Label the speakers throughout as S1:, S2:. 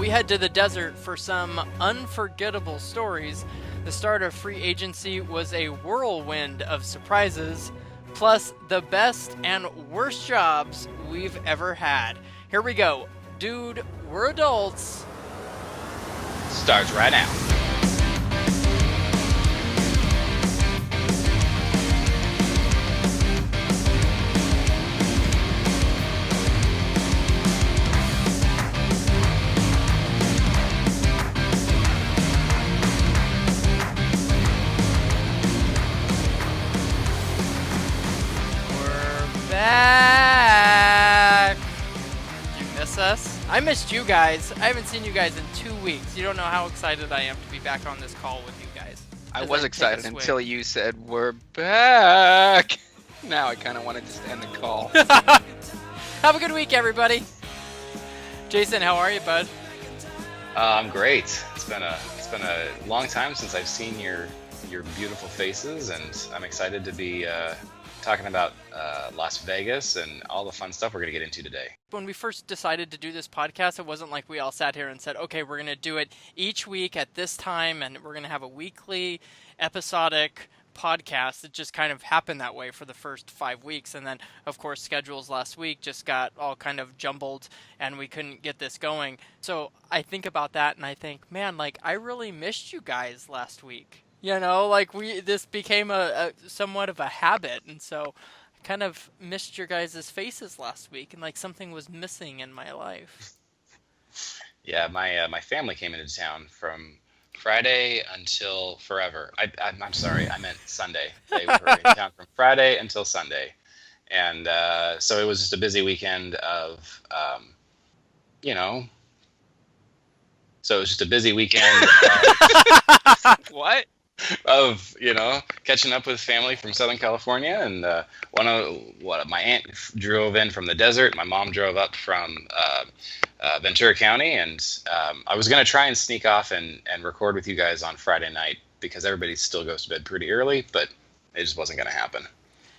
S1: we head to the desert for some unforgettable stories. The start of free agency was a whirlwind of surprises, plus the best and worst jobs we've ever had. Here we go. Dude, we're adults.
S2: Starts right now.
S1: We're back. Did you miss us? I missed you guys. I haven't seen you guys in 2 weeks. You don't know how excited I am to be back on this call with you guys.
S2: I
S1: As
S2: was
S1: take a
S2: excited
S1: swing.
S2: until you said, we're back. Now I kind of wanted to end the call.
S1: Have a good week, everybody. Jason, how are you, bud?
S2: I'm great. It's been a long time since I've seen your beautiful faces, and I'm excited to be talking about Las Vegas and all the fun stuff we're going to get into today.
S1: When we first decided to do this podcast, it wasn't like we all sat here and said, okay, we're going to do it each week at this time, and we're going to have a weekly episodic podcast. It just kind of happened that way for the first 5 weeks, and then, of course, schedules last week just got all kind of jumbled, and we couldn't get this going. So I think about that, and I think, man, like, I really missed you guys last week. You know, like, this became a somewhat of a habit, and so I kind of missed your guys' faces last week, and like something was missing in my life.
S2: Yeah, my family came into town from Friday until forever. I'm sorry, I meant Sunday. They were in town from Friday until Sunday, and so it was just a busy weekend of, So it was just a busy weekend. What? Of catching up with family from Southern California, and my aunt drove in from the desert. My mom drove up from Ventura County, and I was gonna try and sneak off and record with you guys on Friday night because everybody still goes to bed pretty early, but it just wasn't gonna happen.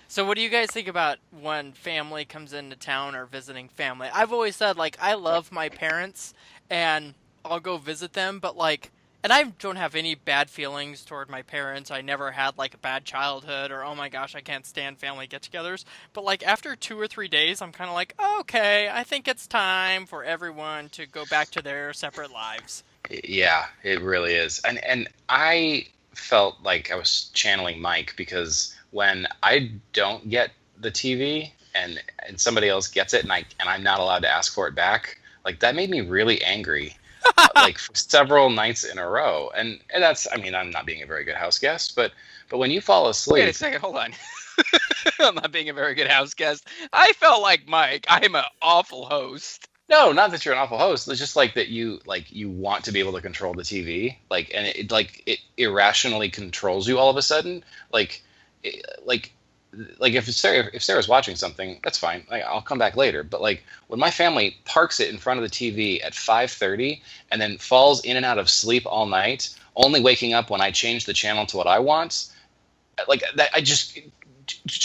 S1: So what do you guys think about when family comes into town or visiting family? I've always said, like, I love my parents and I'll go visit them, but like, and I don't have any bad feelings toward my parents. I never had like a bad childhood or, oh my gosh, I can't stand family get-togethers. But like after 2 or 3 days, I'm kind of like, okay, I think it's time for everyone to go back to their separate lives.
S2: Yeah, it really is. And I felt like I was channeling Mike, because when I don't get the TV and somebody else gets it, and I'm not allowed to ask for it back, like that made me really angry. Like for several nights in a row, and that's, I mean, I'm not being a very good house guest, but when you fall asleep.
S3: Wait a second, hold on. I'm not being a very good house guest. I felt like Mike. I'm an awful host.
S2: No, not that you're an awful host. It's just like that you want to be able to control the TV, and it irrationally controls you all of a sudden. Like if Sarah's watching something, that's fine. I'll come back later. But like when my family parks it in front of the TV at 5:30 and then falls in and out of sleep all night, only waking up when I change the channel to what I want, like that, I just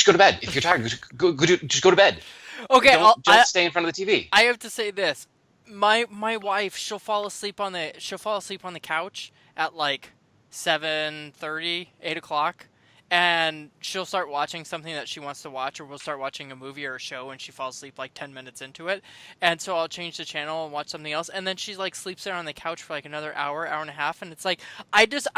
S2: go to bed. If you're tired, just go to bed.
S1: Okay,
S2: don't stay in front of the TV.
S1: I have to say this: my wife, she'll fall asleep on the couch at like 7:30, 8 o'clock. And she'll start watching something that she wants to watch, or we'll start watching a movie or a show, and she falls asleep like 10 minutes into it. And so I'll change the channel and watch something else, and then she like sleeps there on the couch for like another hour and a half, and it's like, I guess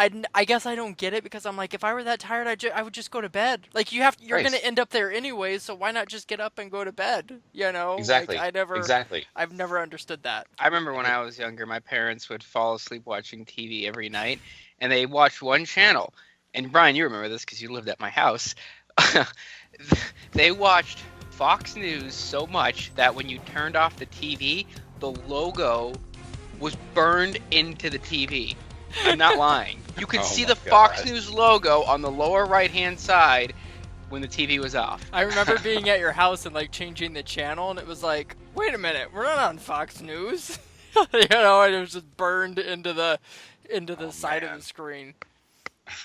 S1: I don't get it, because I'm like, if I were that tired, I would just go to bed. Like you're
S2: Right.
S1: going to end up there anyways, so why not just get up and go to bed? You know?
S2: Exactly.
S1: Like,
S2: Exactly.
S1: I've never understood that.
S3: I remember when I was younger, my parents would fall asleep watching TV every night, and they watched one channel. And Brian, you remember this because you lived at my house. They watched Fox News so much that when you turned off the TV, the logo was burned into the TV. I'm not lying. You could
S2: Oh
S3: see
S2: my
S3: the
S2: God.
S3: Fox News logo on the lower right-hand side when the TV was off.
S1: I remember being at your house and like changing the channel, and it was like, wait a minute, we're not on Fox News. And it was just burned into the side of
S2: man.
S1: the screen.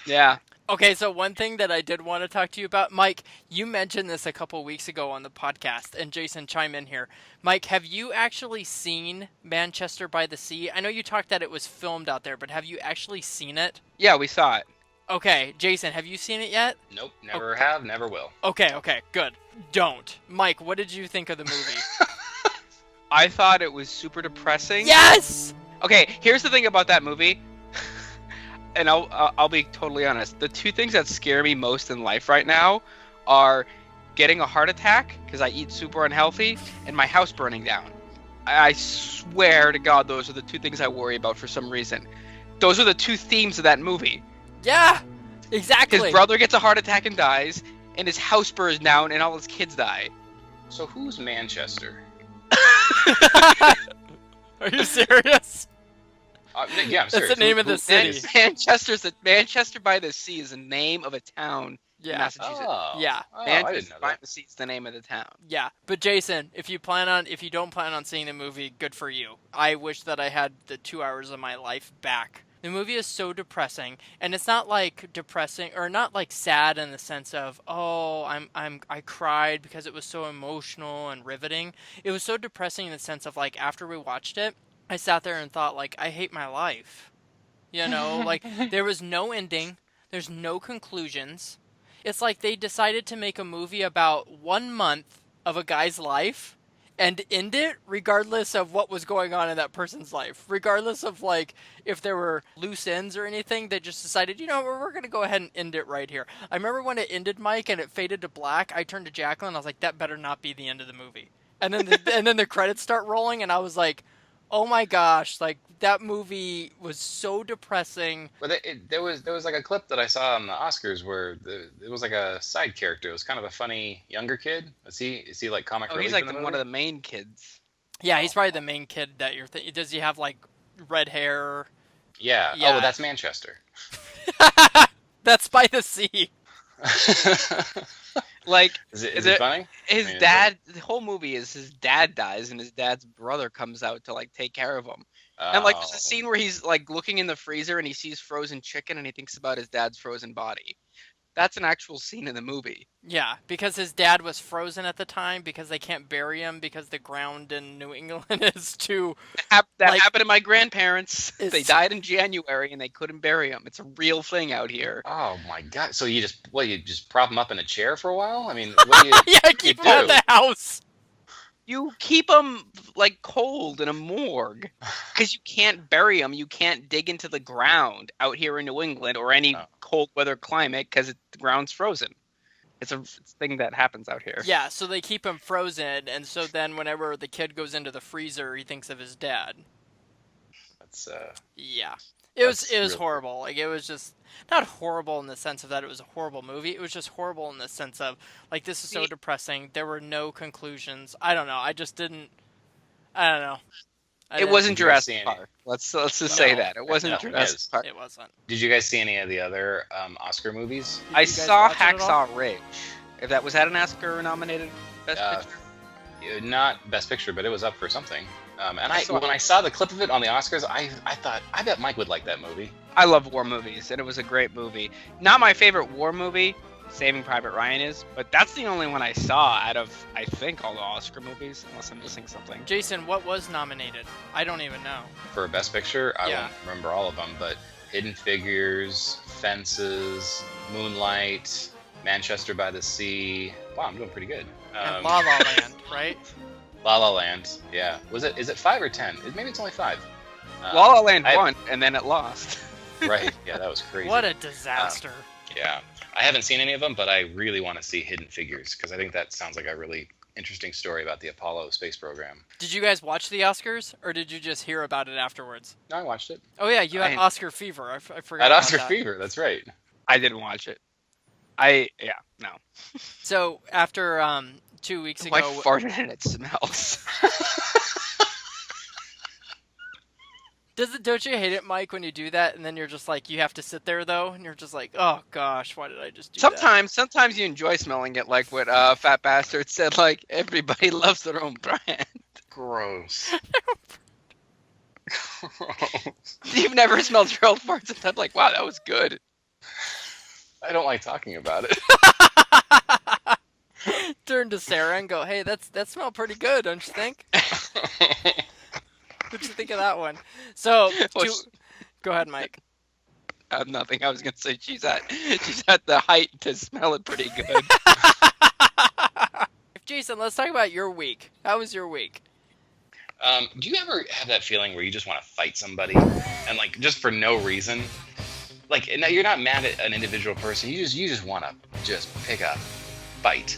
S3: Yeah.
S1: Okay, so one thing that I did want to talk to you about, Mike, you mentioned this a couple weeks ago on the podcast, and Jason, chime in here. Mike, have you actually seen Manchester by the Sea? I know you talked that it was filmed out there, but have you actually seen it?
S3: Yeah, we saw it.
S1: Okay, Jason, have you seen it yet?
S2: Nope, never have, never will.
S1: Okay, good. Don't. Mike, what did you think of the movie?
S3: I thought it was super depressing.
S1: Yes!
S3: Okay, here's the thing about that movie, and I'll be totally honest. The two things that scare me most in life right now are getting a heart attack because I eat super unhealthy, and my house burning down. I swear to God, those are the two things I worry about for some reason. Those are the two themes of that movie.
S1: Yeah, exactly.
S3: His brother gets a heart attack and dies, and his house burns down, and all his kids die.
S2: So who's Manchester?
S1: Are you serious?
S2: Yeah, I'm serious.
S1: That's the name of the city.
S3: Manchester by the Sea is the name of a town in
S1: Yeah,
S3: Massachusetts.
S1: yeah,
S2: Oh, I didn't
S3: Manchester
S2: know
S3: by
S2: that.
S3: the Sea is the name of the town.
S1: yeah. But Jason, if you don't plan on seeing the movie, good for you. I wish that I had the 2 hours of my life back. The movie is so depressing, and it's not like depressing or not like sad in the sense of I cried because it was so emotional and riveting. It was so depressing in the sense of like after we watched it, I sat there and thought like I hate my life. You know, like there was no ending, there's no conclusions. It's like they decided to make a movie about 1 month of a guy's life and end it regardless of what was going on in that person's life. Regardless of like if there were loose ends or anything, they just decided, you know, we're going to go ahead and end it right here. I remember when it ended, Mike, and it faded to black, I turned to Jacqueline, I was like, that better not be the end of the movie. And then and then the credits start rolling and I was like, oh my gosh, like that movie was so depressing.
S2: But there was like a clip that I saw on the Oscars where it was like a side character. It was kind of a funny younger kid. Is he like comic
S3: Oh,
S2: relief
S3: he's like
S2: in the
S3: one
S2: movie?
S3: of the main kids.
S1: Yeah, he's probably the main kid that you're thinking. Does he have like red hair?
S2: Yeah.
S1: Yeah.
S2: Oh, that's Manchester.
S1: That's by the sea.
S3: Like,
S2: Is it funny?
S3: his
S2: I mean,
S3: dad, the whole movie is his dad dies and his dad's brother comes out to like take care of him. And like there's a scene where he's like looking in the freezer and he sees frozen chicken and he thinks about his dad's frozen body. That's an actual scene in the movie.
S1: Yeah, because his dad was frozen at the time because they can't bury him because the ground in New England is too.
S3: That
S1: Like-
S3: happened to my grandparents.
S1: It's-
S3: They died in January and they couldn't bury him. It's a real thing out here.
S2: Oh my god! So you just prop him up in a chair for a while? I mean, what do you?
S1: Yeah, keep him out of the house.
S3: You keep them like cold in a morgue because you can't bury them. You can't dig into the ground out here in New England or any
S2: Oh.
S3: cold weather climate because the ground's frozen. It's a thing that happens out here.
S1: Yeah, so they keep him frozen, and so then whenever the kid goes into the freezer, he thinks of his dad.
S2: That's
S1: Yeah. It was
S2: That's real-
S1: horrible. Like it was just not horrible in the sense of that it was a horrible movie. It was just horrible in the sense of like this is so
S3: See-
S1: depressing. There were no conclusions. I don't know. I just didn't. I don't know.
S3: It wasn't
S2: Did you guys see
S3: Jurassic
S2: any-
S3: Park. Let's just say
S1: No.
S3: that it wasn't
S2: No,
S3: Jurassic
S2: yes.
S3: Park.
S1: It wasn't.
S2: Did you guys see any of the other Oscar movies?
S1: Did
S3: I
S1: you guys
S3: saw
S1: watch it at all?
S3: Hacksaw Ridge. If that was that an Oscar nominated Best
S2: Uh,
S3: Picture?
S2: Not Best Picture, but it was up for something. And
S3: I saw
S2: when
S3: it.
S2: I saw the clip of it on the Oscars, I thought, I bet Mike would like that movie.
S3: I love war movies, and it was a great movie. Not my favorite war movie, Saving Private Ryan is, but that's the only one I saw out of, I think, all the Oscar movies, unless I'm missing something.
S1: Jason, what was nominated? I don't even know.
S2: For Best Picture, I
S1: Yeah.
S2: won't remember all of them, but Hidden Figures, Fences, Moonlight, Manchester by the Sea. Wow, I'm doing pretty good.
S1: And La La Land, right?
S2: La La Land. Yeah. Is it 5 or 10? Maybe it's only 5.
S3: La La Land
S2: I-
S3: won, and then it lost.
S2: Right. Yeah, that was crazy.
S1: What a disaster.
S2: Yeah. I haven't seen any of them, but I really want to see Hidden Figures because I think that sounds like a really interesting story about the Apollo space program.
S1: Did you guys watch the Oscars, or did you just hear about it afterwards?
S2: No, I watched it.
S1: Oh yeah, you had
S3: I-
S1: Oscar fever. I forgot
S2: At
S1: about
S2: Oscar
S1: that.
S2: Fever, that's right.
S3: I didn't watch it. No.
S1: So after 2 weeks
S3: I
S1: ago,
S3: farted and it smells.
S1: don't you hate it, Mike, when you do that, and then you're just like, you have to sit there though, and you're just like, oh gosh, why did I just do that?
S3: Sometimes you enjoy smelling it, like what Fat Bastard said, like, everybody loves their own brand.
S2: Gross.
S3: You've never smelled your own farts and thought, like, wow, that was good.
S2: I don't like talking about it.
S1: Turn to Sarah and go, "Hey, that smelled pretty good, don't you think? What'd you think of that one?" So,
S3: Well,
S1: go ahead, Mike.
S3: nothing. I was gonna say she's at the height to smell it pretty good.
S1: Jason, let's talk about your week. How was your week?
S2: Do you ever have that feeling where you just want to fight somebody, and like just for no reason? Like, no, you're not mad at an individual person. You just want to just pick a fight.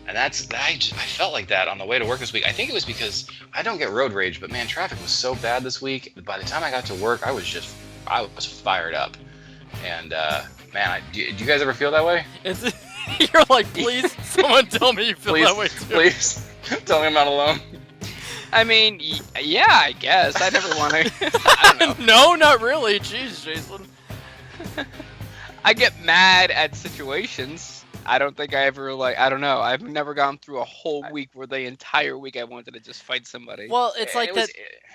S2: And I felt like that on the way to work this week. I think it was because I don't get road rage, but man, traffic was so bad this week. By the time I got to work, I was fired up. And man, do you guys ever feel that way?
S1: You're like, please, someone tell me you feel that way too.
S2: Please, tell me I'm not alone.
S3: I mean, yeah, I guess. I never want to. I don't know.
S1: No, not really. Jeez, Jason.
S3: I get mad at situations. I don't think I ever I don't know. I've never gone through a whole week where the entire week I wanted to just fight somebody.
S1: Well, it's like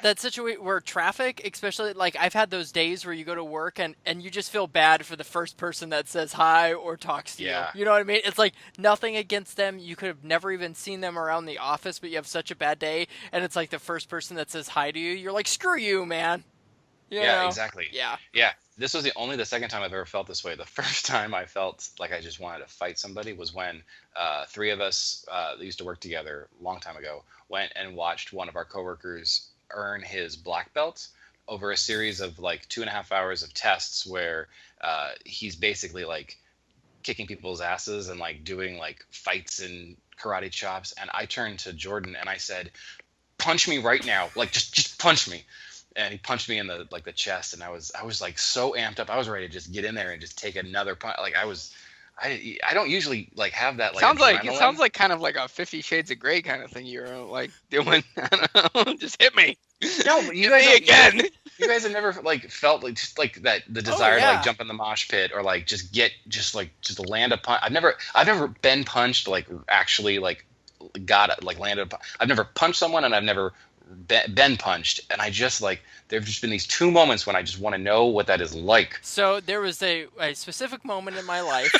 S1: that situation where traffic, especially, like, I've had those days where you go to work and you just feel bad for the first person that says hi or talks to you. You know what I mean? It's like nothing against them. You could have never even seen them around the office, but you have such a bad day, and it's like the first person that says hi to you, you're like, screw you, man.
S2: Yeah, exactly.
S1: Yeah.
S2: This was only the second time I've ever felt this way. The first time I felt like I just wanted to fight somebody was when three of us that used to work together a long time ago went and watched one of our coworkers earn his black belt over a series of like 2.5 hours of tests where he's basically like kicking people's asses and like doing like fights and karate chops. And I turned to Jordan and I said, punch me right now. Like, just punch me. And he punched me in the chest, and I was like so amped up. I was ready to just get in there and just take another punch. Like I don't usually like have that. Like
S3: it sounds like kind of like a 50 Shades of Grey kind of thing. You're like doing. I don't know, just hit me.
S2: No, you guys again. You guys have never like felt like just like that the desire to like jump in the mosh pit or like just land a punch. I've never been punched like actually like landed a punch. I've never punched someone, and I've never been punched, and I just like there've just been these two moments when I just want to know what that is like.
S1: So there was a specific moment in my life.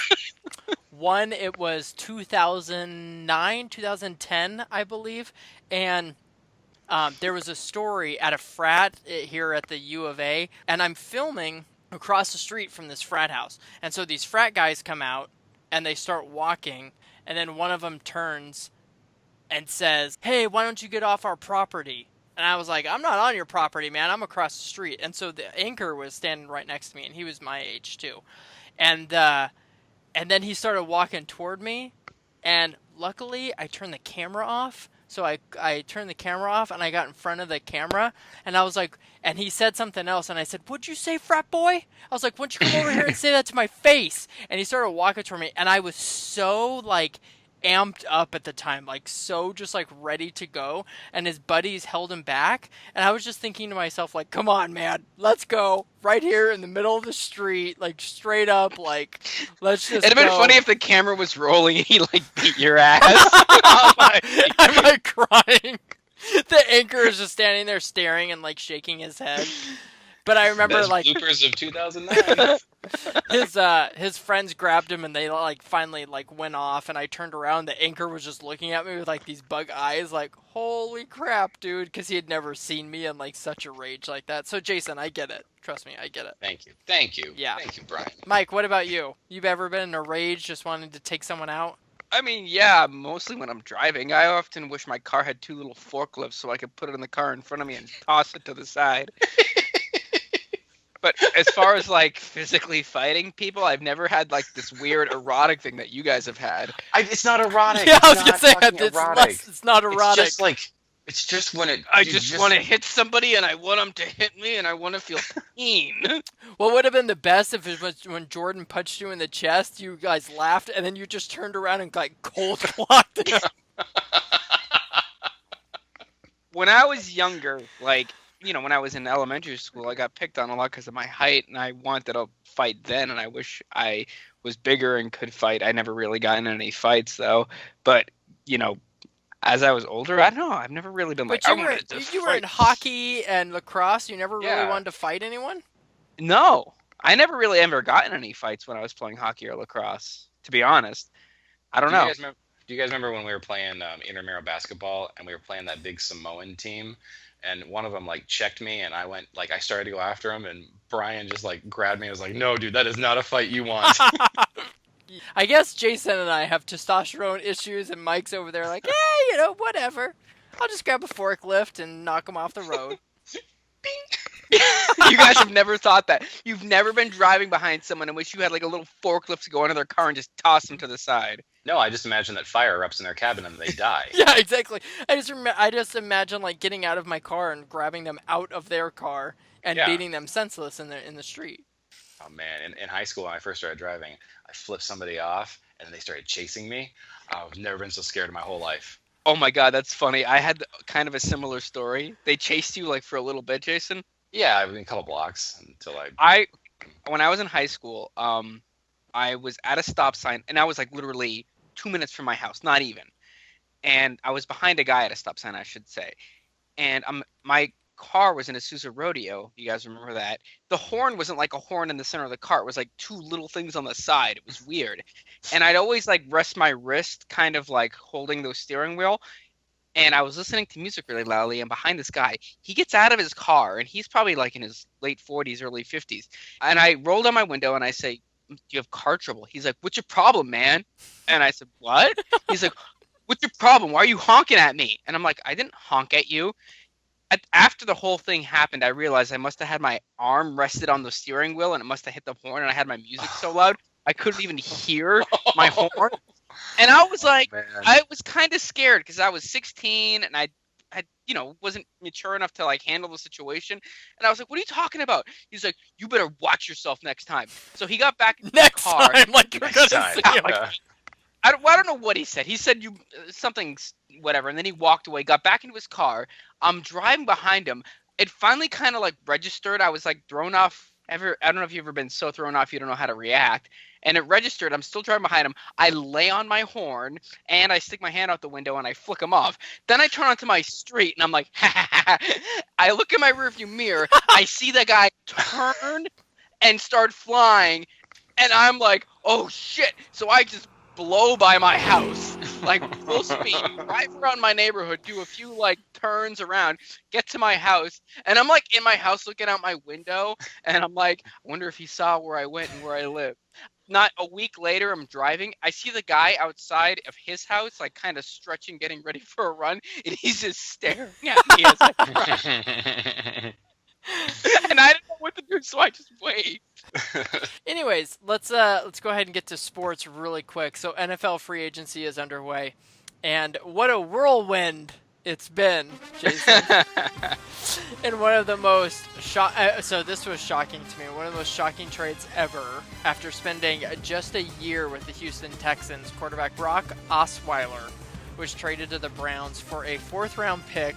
S1: One, it was 2009, 2010, I believe, and there was a story at a frat here at the U of A, and I'm filming across the street from this frat house, and so these frat guys come out and they start walking, and then one of them turns and says, "Hey, why don't you get off our property?" And I was like, "I'm not on your property, man. I'm across the street." And so the anchor was standing right next to me, and he was my age too. And then he started walking toward me, and luckily I turned the camera off. So I turned the camera off, and I got in front of the camera, and I was like, and he said something else, and I said, "What'd you say, frat boy?" I was like, "Why don't you come over here and say that to my face?" And he started walking toward me, and I was so like amped up at the time, like so just like ready to go, and his buddies held him back, and I was just thinking to myself like, come on, man, let's go right here in the middle of the street, like straight up, like let's just
S3: It'd have been funny if the camera was rolling and he like beat your ass.
S1: I'm like crying. The anchor is just standing there staring and like shaking his head. But I remember
S2: Best
S1: like
S2: bloopers of 2009.
S1: his friends grabbed him and they like finally like went off, and I turned around. The anchor was just looking at me with like these bug eyes, like holy crap, dude, because he had never seen me in like such a rage like that. So Jason, I get it. Trust me, I get it.
S2: Thank you.
S1: Yeah.
S2: Thank you, Brian.
S1: Mike, what about you? You've ever been in a rage just wanting to take someone out?
S3: I mean, yeah, mostly when I'm driving. I often wish my car had two little forklifts so I could put it in the car in front of me and toss it to the side. But as far as like physically fighting people, I've never had like this weird erotic thing that you guys have had.
S2: It's not erotic.
S1: Yeah, I was
S2: gonna
S1: say it's not erotic.
S2: It's just when it.
S3: I just want to hit somebody, and I want them to hit me, and I want to feel pain.
S1: What would have been the best if it was when Jordan punched you in the chest, you guys laughed, and then you just turned around and like cold clocked him.
S3: When I was younger, like, you know, when I was in elementary school, I got picked on a lot because of my height, and I wanted to fight then, and I wish I was bigger and could fight. I never really got in any fights, though. But, you know, as I was older, I don't know. I've never really been like,
S1: you were in hockey and lacrosse. You never really wanted to fight anyone?
S3: No. I never really ever got in any fights when I was playing hockey or lacrosse, to be honest. I don't
S2: Do you
S3: know.
S2: guys remember? Do you guys remember when we were playing intramural basketball and we were playing that big Samoan team, and one of them like checked me and I went like I started to go after him and Brian just like grabbed me and was like, "No, dude, that is not a fight you want."
S1: I guess Jason and I have testosterone issues, and Mike's over there like, hey, whatever. I'll just grab a forklift and knock him off the road.
S3: You guys have never thought that. You've never been driving behind someone and wish you had like a little forklift to go into their car and just toss them to the side.
S2: No, I just imagine that fire erupts in their cabin and they die.
S1: Yeah, exactly. I just imagine like getting out of my car and grabbing them out of their car and
S2: Yeah.
S1: beating them senseless in the street.
S2: Oh man, in high school when I first started driving, I flipped somebody off and they started chasing me. I've never been so scared in my whole life.
S3: Oh my god, that's funny. I had kind of a similar story. They chased you like for a little bit, Jason.
S2: Yeah, I mean a couple blocks until I
S3: When I was in high school, I was at a stop sign and I was like literally 2 minutes from my house, not even. And I was behind a guy at a stop sign, I should say. And my car was in a Sousa Rodeo. You guys remember that? The horn wasn't like a horn in the center of the car. It was like two little things on the side. It was weird. And I'd always like rest my wrist kind of like holding the steering wheel. And I was listening to music really loudly, and behind this guy, he gets out of his car, and he's probably like in his late 40s, early 50s. And I roll down my window and I say, "Do you have car trouble?" He's like, "What's your problem, man?" And I said, "What?" He's like, "What's your problem? Why are you honking at me?" And I'm like, "I didn't honk at you." After the whole thing happened, I realized I must have had my arm rested on the steering wheel, and it must have hit the horn, and I had my music so loud I couldn't even hear my horn. And I was like,
S2: Man.
S3: I was kind of scared because I was 16 and I wasn't mature enough to like handle the situation. And I was like, "What are you talking about?" He's like, "You better watch yourself next time." So he got back in the
S1: Next
S3: car.
S1: time, like you're
S2: Next
S1: gonna
S2: time.
S1: see him.
S2: Yeah.
S3: I don't know what he said. He said something, whatever, and then he walked away, got back into his car. I'm driving behind him. It finally kind of like registered. I was like thrown off. I don't know if you've ever been so thrown off you don't know how to react. And it registered. I'm still driving behind him. I lay on my horn and I stick my hand out the window and I flick him off. Then I turn onto my street and I'm like, ha, ha, ha, ha. I look in my rearview mirror. I see the guy turn and start flying, and I'm like, "Oh shit!" So I just blow by my house like full speed, drive around my neighborhood, do a few like turns around, get to my house, and I'm like in my house looking out my window, and I'm like, "I wonder if he saw where I went and where I live." Not a week later, I'm driving. I see the guy outside of his house, like kind of stretching, getting ready for a run, and he's just staring at me as I run. And I didn't know what to do, so I just waved.
S1: Anyways, let's go ahead and get to sports really quick. So NFL free agency is underway, and what a whirlwind it's been, Jason. And one of the most so this was shocking to me. One of the most shocking trades ever. After spending just a year with the Houston Texans, quarterback Brock Osweiler was traded to the Browns for a 4th-round pick,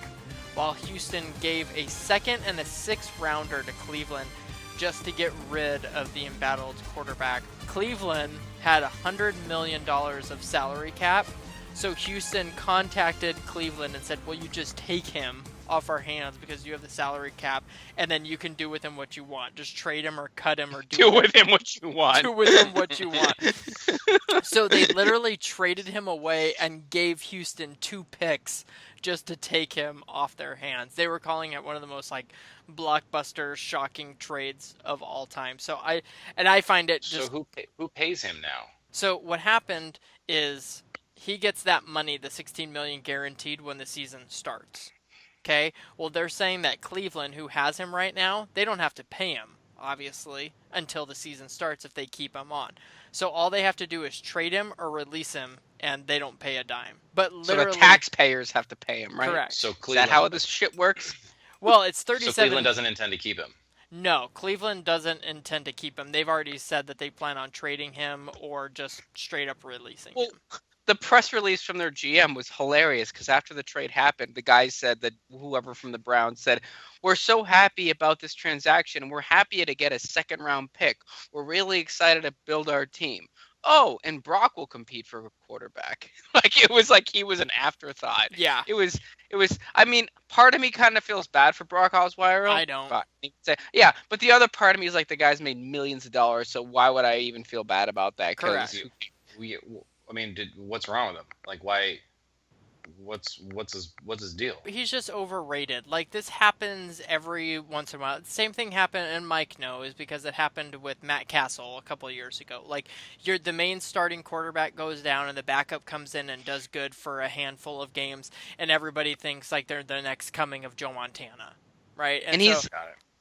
S1: while Houston gave a 2nd and a 6th rounder to Cleveland just to get rid of the embattled quarterback. Cleveland had $100 million of salary cap, so Houston contacted Cleveland and said, "Will you just take him off our hands because you have the salary cap, and then you can do with him what you want. Just trade him or cut him or
S3: Do with him what you want.
S1: Do with him what you want." So they literally traded him away and gave Houston 2 picks just to take him off their hands. They were calling it one of the most like blockbuster, shocking trades of all time. So I find it just.
S2: So who pays him now?
S1: So what happened is he gets that money, the $16 million guaranteed when the season starts. Okay. Well, they're saying that Cleveland, who has him right now, they don't have to pay him, obviously, until the season starts if they keep him on. So all they have to do is trade him or release him, and they don't pay a dime. But literally,
S3: so the taxpayers have to pay him, right?
S1: Correct.
S2: So
S3: Is
S2: Cleveland,
S3: that how this shit works?
S1: Well, it's
S2: so
S1: 37.
S2: Cleveland doesn't intend to keep him.
S1: No, Cleveland doesn't intend to keep him. They've already said that they plan on trading him or just straight up releasing him.
S3: The press release from their GM was hilarious because after the trade happened, the guy said that whoever from the Browns said, "We're so happy about this transaction. We're happy to get a 2nd-round pick. We're really excited to build our team." oh, and Brock will compete for a quarterback. Like it was like he was an afterthought.
S1: Yeah.
S3: It was. I mean, part of me kind of feels bad for Brock Osweiler.
S1: I don't.
S3: But yeah, but the other part of me is like the guy's made millions of dollars, so why would I even feel bad about that?
S1: Correct.
S2: I mean, what's wrong with him? Like, why? What's his deal?
S1: He's just overrated. Like, this happens every once in a while. Same thing happened, and Mike knows because it happened with Matt Castle a couple of years ago. Like, the main starting quarterback goes down, and the backup comes in and does good for a handful of games, and everybody thinks like they're the next coming of Joe Montana, right?
S3: And he's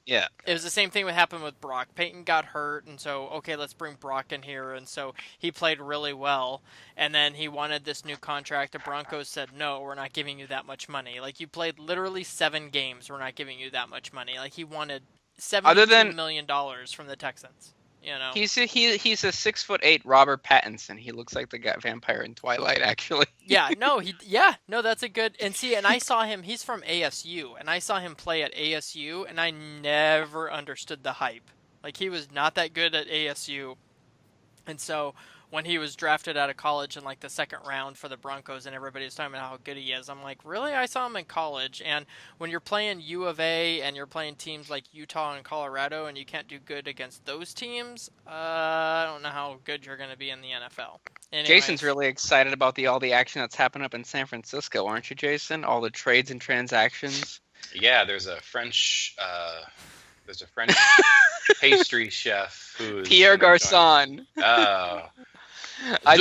S3: yeah.
S1: It was the same thing that happened with Brock. Peyton got hurt, and so, okay, let's bring Brock in here. And so he played really well, and then he wanted this new contract. The Broncos said, no, we're not giving you that much money. Like, you played literally 7 games. We're not giving you that much money. Like, he wanted $72 million from the Texans. You know,
S3: he's a 6'8" Robert Pattinson. He looks like the guy vampire in Twilight, actually.
S1: no, that's a good. And see, and I saw him. He's from ASU, and I saw him play at ASU, and I never understood the hype. Like, he was not that good at ASU, and so when he was drafted out of college in like the second round for the Broncos, and everybody was talking about how good he is, I'm like, really? I saw him in college. And when you're playing U of A and you're playing teams like Utah and Colorado, and you can't do good against those teams, I don't know how good you're going to be in the NFL. Anyways.
S3: Jason's really excited about all the action that's happened up in San Francisco, aren't you, Jason? All the trades and transactions.
S2: Yeah, there's a French pastry chef who's
S3: Pierre Garçon.
S2: Oh.
S3: I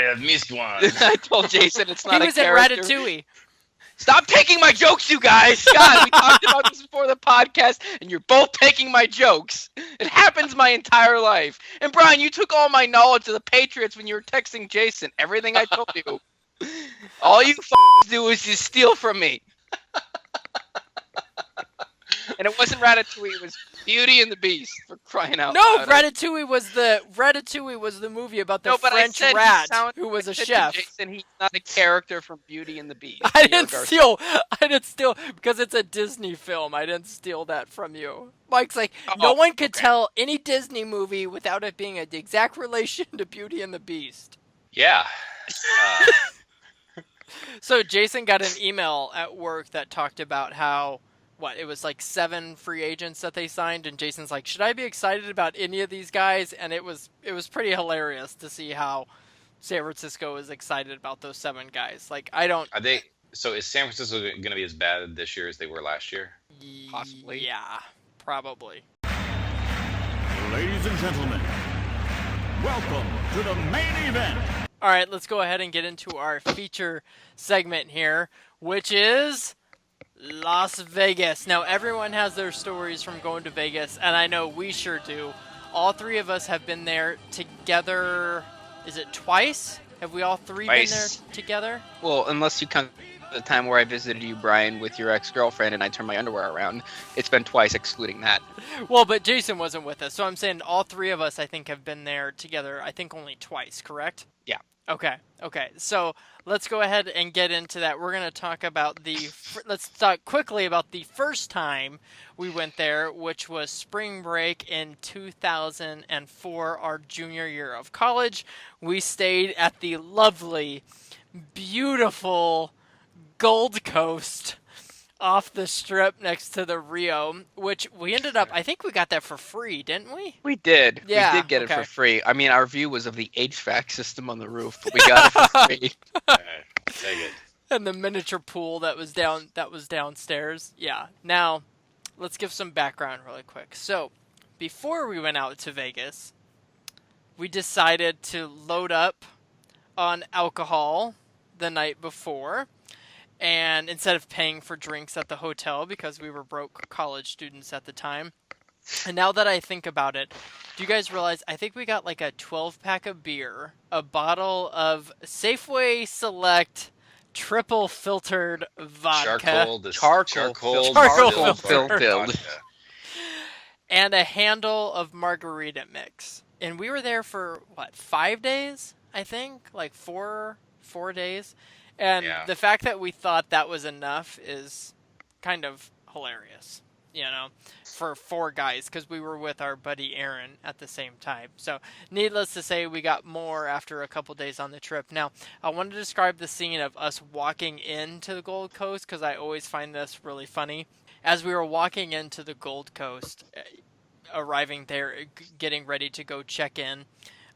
S2: have missed one.
S3: I told Jason it's not
S1: he was
S3: a character.
S1: At Ratatouille.
S3: Stop taking my jokes, you guys! God, we talked about this before the podcast, and you're both taking my jokes. It happens my entire life. And Brian, you took all my knowledge of the Patriots when you were texting Jason. Everything I told you. All you do is just steal from me. And it wasn't Ratatouille, it was Beauty and the Beast, for crying out loud.
S1: No, Ratatouille was the movie about the French rat who was a chef.
S3: Jason, he's not a character from Beauty and the Beast.
S1: I didn't steal because it's a Disney film. I didn't steal that from you. Mike's like, no one could tell any Disney movie without it being an exact relation to Beauty and the Beast.
S2: Yeah.
S1: So Jason got an email at work that talked about how it was like 7 free agents that they signed, and Jason's like, should I be excited about any of these guys? And it was pretty hilarious to see how San Francisco is excited about those 7 guys. Like, I don't...
S2: So is San Francisco going to be as bad this year as they were last year?
S3: Possibly.
S1: Yeah, probably.
S4: Ladies and gentlemen, welcome to the main event.
S1: All right, let's go ahead and get into our feature segment here, which is Las Vegas. Now, everyone has their stories from going to Vegas, and I know we sure do. All 3 of us have been there together. Is it twice? Have we all 3 been there together?
S3: Well, unless you count the time where I visited you, Brian, with your ex-girlfriend, and I turned my underwear around. It's been twice, excluding that.
S1: Well, but Jason wasn't with us, so I'm saying all 3 of us, I think, have been there together, I think only twice, correct?
S3: Yeah.
S1: Okay. So let's go ahead and get into that. We're going to talk about let's talk quickly about the first time we went there, which was spring break in 2004, our junior year of college. We stayed at the lovely, beautiful Gold Coast off the strip next to the Rio, which we ended up, I think we got that for free, didn't we?
S3: We did.
S1: Yeah,
S3: we did get it for free. I mean, our view was of the HVAC system on the roof, but we got it for free.
S2: Take it.
S1: And the miniature pool that was downstairs. Yeah. Now, let's give some background really quick. So, before we went out to Vegas, we decided to load up on alcohol the night before. And instead of paying for drinks at the hotel, because we were broke college students at the time. And now that I think about it, do you guys realize I think we got like a 12-pack of beer, a bottle of Safeway Select triple filtered vodka,
S3: charcoal filtered,
S1: and a handle of margarita mix. And we were there for 5 days? I think, like four days. And the fact that we thought that was enough is kind of hilarious. for 4 guys, because we were with our buddy Aaron at the same time. So, needless to say, we got more after a couple days on the trip. Now, I want to describe the scene of us walking into the Gold Coast, because I always find this really funny. As we were walking into the Gold Coast, arriving there, getting ready to go check in,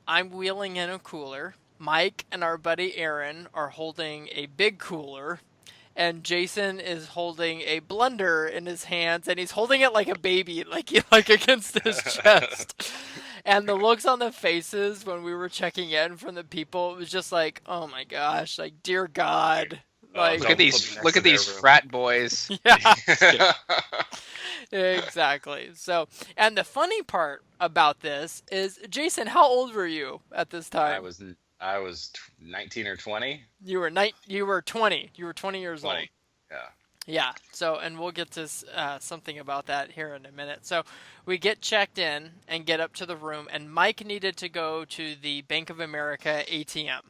S1: I'm wheeling in a cooler. Mike and our buddy Aaron are holding a big cooler, and Jason is holding a blender in his hands, and he's holding it like a baby, like against his chest. And the looks on the faces when we were checking in from the people, it was just like, oh my gosh, like, dear God. Like,
S3: Look at these frat boys.
S1: yeah. Exactly. So, and the funny part about this is, Jason, how old were you at this time?
S2: I was 19 or 20.
S1: You were 20. You were 20 years
S2: 20.
S1: old.
S2: Yeah.
S1: Yeah. So, and we'll get to something about that here in a minute. So, we get checked in and get up to the room, and Mike needed to go to the Bank of America ATM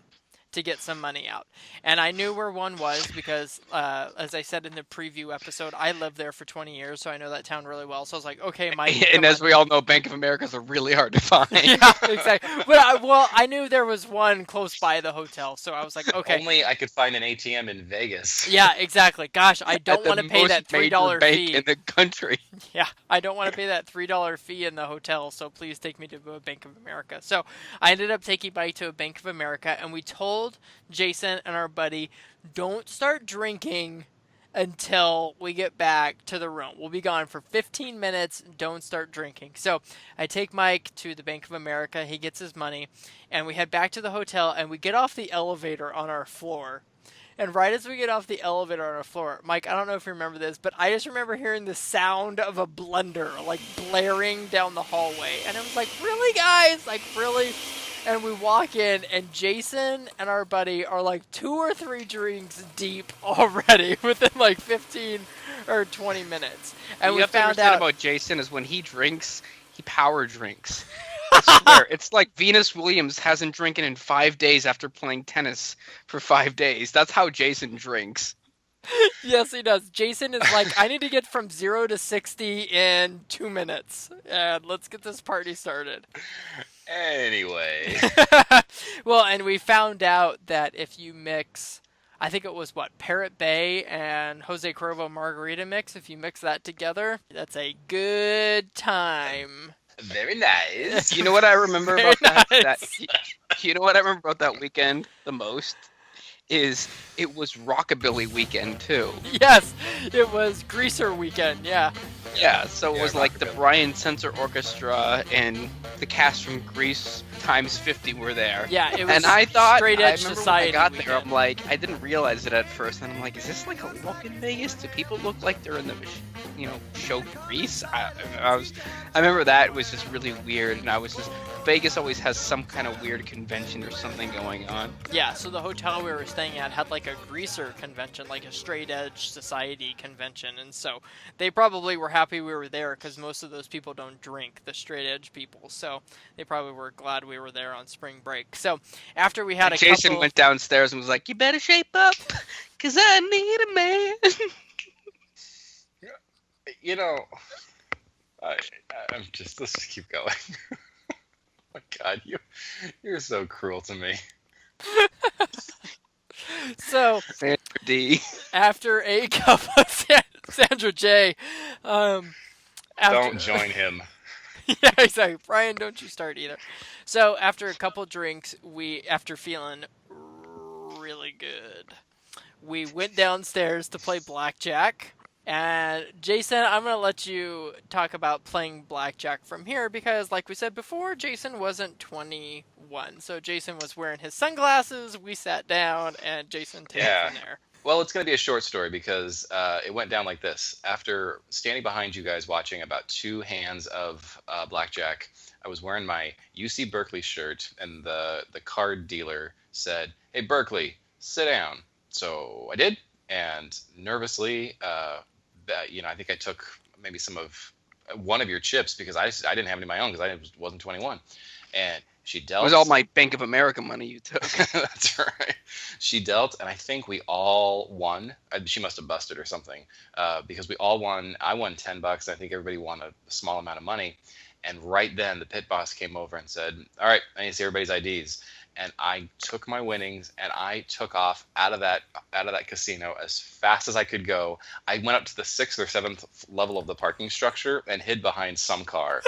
S1: to get some money out. And I knew where one was because, as I said in the preview episode, I lived there for 20 years, so I know that town really well. So I was like, okay, Mike.
S3: And as we all know, Bank of Americas are really hard to find.
S1: Yeah, exactly. But I knew there was one close by the hotel, so I was like, okay.
S2: Only I could find an ATM in Vegas.
S1: Yeah, exactly. Gosh, I don't want to pay that $3
S3: bank
S1: fee
S3: in the country.
S1: Yeah, I don't want to pay that $3 fee in the hotel, so please take me to a Bank of America. So I ended up taking Mike to a Bank of America, and we told Jason and our buddy, don't start drinking until we get back to the room. We'll be gone for 15 minutes. Don't start drinking. So I take Mike to the Bank of America. He gets his money, and we head back to the hotel, and we get off the elevator on our floor. And right as we get off the elevator on our floor, Mike, I don't know if you remember this, but I just remember hearing the sound of a blender, like, blaring down the hallway. And it was like, really, guys? Like, really? And we walk in, and Jason and our buddy are like 2 or 3 drinks deep already within like 15 or 20 minutes. And
S3: you
S1: we
S3: have to
S1: found
S3: understand
S1: out
S3: about Jason is when he drinks, he power drinks. I swear, it's like Venus Williams hasn't drinking in 5 days after playing tennis for 5 days. That's how Jason drinks.
S1: Yes, he does. Jason is like, I need to get from 0 to 60 in 2 minutes. And let's get this party started.
S2: Anyway.
S1: Well, and we found out that if you mix, I think it was Parrot Bay and Jose Cuervo Margarita mix, if you mix that together, that's a good time.
S2: Very nice.
S3: You know what I remember about
S1: Very
S3: that?
S1: nice.
S3: You know what I remember about that weekend the most? Is it was Rockabilly weekend too.
S1: Yes, it was Greaser weekend, yeah.
S3: Yeah, so it
S2: Yeah,
S3: was like the
S2: Rockabilly.
S3: Brian Setzer Orchestra and the cast from Grease times 50 were there.
S1: Yeah, it was
S3: And I thought,
S1: Straight
S3: I
S1: Edge
S3: remember
S1: Society
S3: when I got
S1: weekend.
S3: there, I'm like, I didn't realize it at first, and I'm like, is this like a look in Vegas? Do people look like they're in the, show Grease? I remember that was just really weird, and I was just, Vegas always has some kind of weird convention or something going on.
S1: Yeah, so the hotel we were staying at had like a Greaser convention, like a Straight Edge Society convention, and so they probably were happy we were there because most of those people don't drink, the Straight Edge people, so they probably were glad we were there on spring break. So after we had
S3: And
S1: a
S3: Jason
S1: couple...
S3: went downstairs and was like, you better shape up, because I need a man.
S2: You know, I'm just, let's just keep going. Oh my God, you're so cruel to me.
S1: So
S3: Sandra D.
S1: after a couple of Sandra J, after...
S2: Don't join him.
S1: Yeah, exactly. Brian, don't you start either. So after a couple drinks, after feeling really good, we went downstairs to play blackjack. And Jason, I'm going to let you talk about playing blackjack from here because, like we said before, Jason wasn't 21. So Jason was wearing his sunglasses, we sat down, and Jason took it from there.
S2: Well, it's going to be a short story because it went down like this. After standing behind you guys watching about 2 hands of blackjack, I was wearing my UC Berkeley shirt, and the card dealer said, "Hey, Berkeley, sit down." So I did, and nervously, I think I took maybe one of your chips because I didn't have any of my own because I wasn't 21. And She
S3: It
S2: dealt.
S3: was all my Bank of America money you took.
S2: That's right. She dealt, and I think we all won. She must have busted or something, because we all won. I won $10. I think everybody won a small amount of money. And right then, the pit boss came over and said, "All right, I need to see everybody's IDs." And I took my winnings and I took off out of that casino as fast as I could go. I went up to the 6th or 7th level of the parking structure and hid behind some car.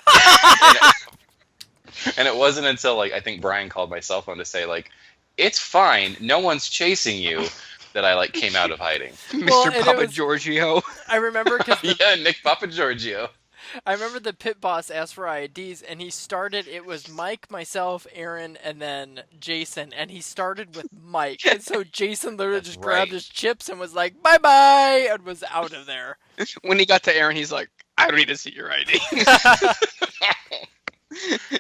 S2: And it wasn't until like I think Brian called my cell phone to say like, "It's fine, no one's chasing you," that I like came out of hiding.
S1: Well,
S3: Mr.
S1: and
S3: Papa
S1: it was-
S3: Giorgio.
S1: I remember because
S2: Yeah, Nick Papa Giorgio.
S1: I remember the pit boss asked for IDs, and he started. It was Mike, myself, Aaron, and then Jason, and he started with Mike. And so Jason literally
S2: That's
S1: just grabbed
S2: right.
S1: his chips and was like, "Bye bye," and was out of there.
S3: When he got to Aaron, he's like, "I don't need to see your ID."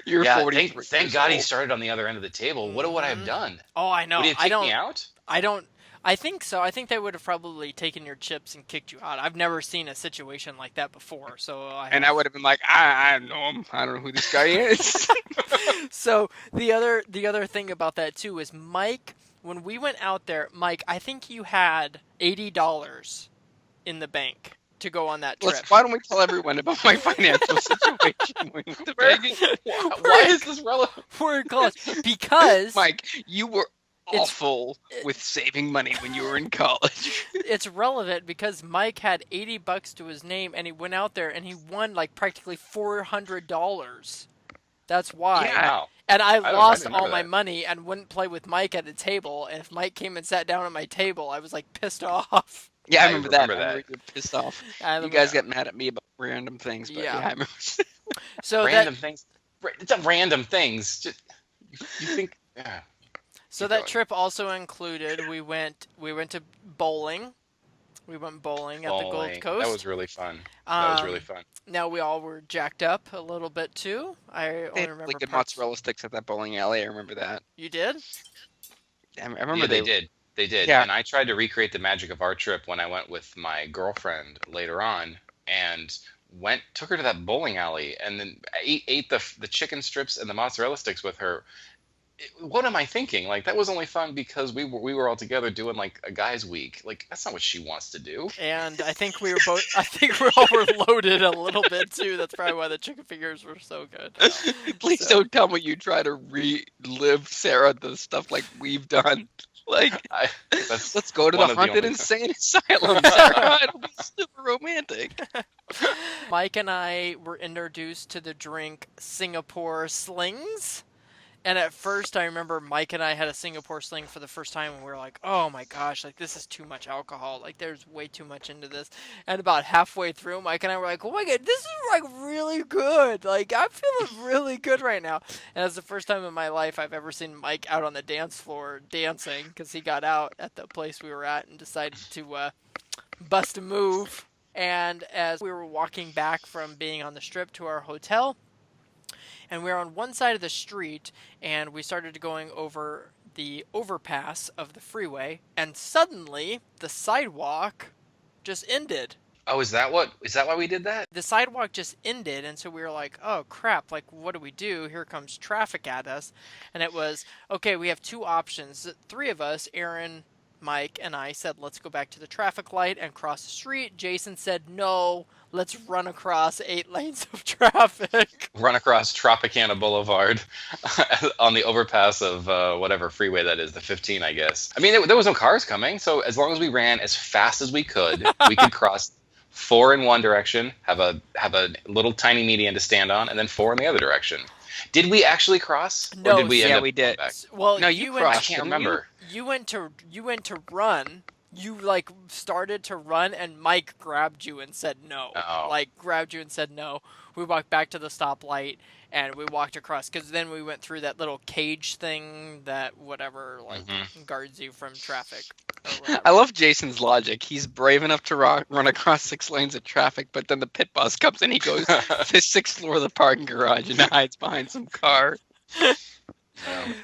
S3: You're
S2: Yeah,
S3: 43
S2: thank
S3: years
S2: God he
S3: old.
S2: started on the other end of the table. What would I have
S1: Mhm.
S2: done?
S1: Oh, I know.
S2: Would he have
S1: I
S2: kicked
S1: don't.
S2: me out?
S1: I don't. I think so. I think they would have probably taken your chips and kicked you out. I've never seen a situation like that before, so
S3: And I would have been like, I know him. I don't know who this guy is.
S1: So the other thing about that too is Mike. When we went out there, Mike, I think you had $80 in the bank to go on that trip.
S3: Why don't we tell everyone about my financial situation when we went to
S2: Where-
S3: Vegas?
S2: Why is this relevant?
S1: We're in college because
S3: Mike, you were
S1: It's-
S3: awful with saving money when you were in college.
S1: it's relevant because Mike had $80 to his name and he went out there and he won like practically $400. That's why.
S3: Yeah.
S2: Wow.
S1: And I
S2: I
S1: lost
S2: remember
S1: all my
S2: that.
S1: money and wouldn't play with Mike at a table. And if Mike came and sat down at my table, I was like pissed off.
S3: Yeah, I
S2: I
S3: remember that.
S2: remember
S3: I
S2: that.
S3: remember you were pissed off.
S1: I
S3: You guys get mad at me about random things, but
S1: Yeah.
S3: yeah I remember.
S1: so
S2: Random
S1: that
S2: things. It's a random things. Just, you think? Yeah.
S1: so
S2: Keep
S1: that
S2: going.
S1: trip also included we went to bowling. We went bowling at the Gold
S2: Bowling.
S1: Coast.
S2: That was really fun. That was really
S1: Um,
S2: fun.
S1: Now we all were jacked up a little bit too. I
S3: They
S1: only
S3: had
S1: remember
S3: really good
S1: parts.
S3: mozzarella sticks at that bowling alley. I remember that.
S1: You did?
S3: I remember
S2: Yeah, they did. They did.
S3: Yeah.
S2: And I tried to recreate the magic of our trip when I went with my girlfriend later on, and took her to that bowling alley, and then ate the chicken strips and the mozzarella sticks with her. What am I thinking? Like, that was only fun because we were all together doing like a guys' week. Like, that's not what she wants to do.
S1: And I think we were both. I think we're overloaded a little bit too. That's probably why the chicken fingers were so good.
S3: Please
S1: So-
S3: don't tell me you try to relive Sarah the stuff like we've done. Like,
S2: That's
S3: let's go to
S2: one
S3: the
S2: of the
S3: haunted
S2: only-
S3: insane asylum, Sarah. It'll be super romantic.
S1: Mike and I were introduced to the drink Singapore Slings. And at first, I remember Mike and I had a Singapore Sling for the first time, and we were like, "Oh my gosh, like this is too much alcohol. Like there's way too much into this." And about halfway through, Mike and I were like, "Oh my god, this is like really good. Like I'm feeling really good right now." And it's the first time in my life I've ever seen Mike out on the dance floor dancing because he got out at the place we were at and decided to bust a move. And as we were walking back from being on the strip to our hotel, and we were on one side of the street, and we started going over the overpass of the freeway, and suddenly the sidewalk just ended.
S2: Oh, is that why we did that?
S1: The sidewalk just ended, and so we were like, oh crap, like what do we do? Here comes traffic at us. And it was, okay, we have two options. Three of us, Aaron, Mike, and I said, let's go back to the traffic light and cross the street. Jason said, no, let's run across 8 lanes of traffic.
S2: Run across Tropicana Boulevard on the overpass of whatever freeway that is, the 15, I guess. I mean, there was no cars coming, so as long as we ran as fast as we could cross 4 in one direction, have a little tiny median to stand on, and then 4 in the other direction. Did we actually cross?
S1: No,
S2: or did we
S3: yeah,
S2: end up
S3: we
S2: going
S3: did.
S2: back?
S1: Well,
S3: No, you
S1: went,
S2: I
S3: crossed.
S2: can't
S3: didn't you?
S2: remember.
S1: You went to run. You like started to run, and Mike grabbed you and said no.
S2: Uh-oh.
S1: Like grabbed you and said no. We walked back to the stoplight, and we walked across because then we went through that little cage thing that whatever like guards you from traffic. Or whatever.
S3: I love Jason's logic. He's brave enough to run across 6 lanes of traffic, but then the pit boss comes and he goes to the 6th floor of the parking garage and hides behind some car.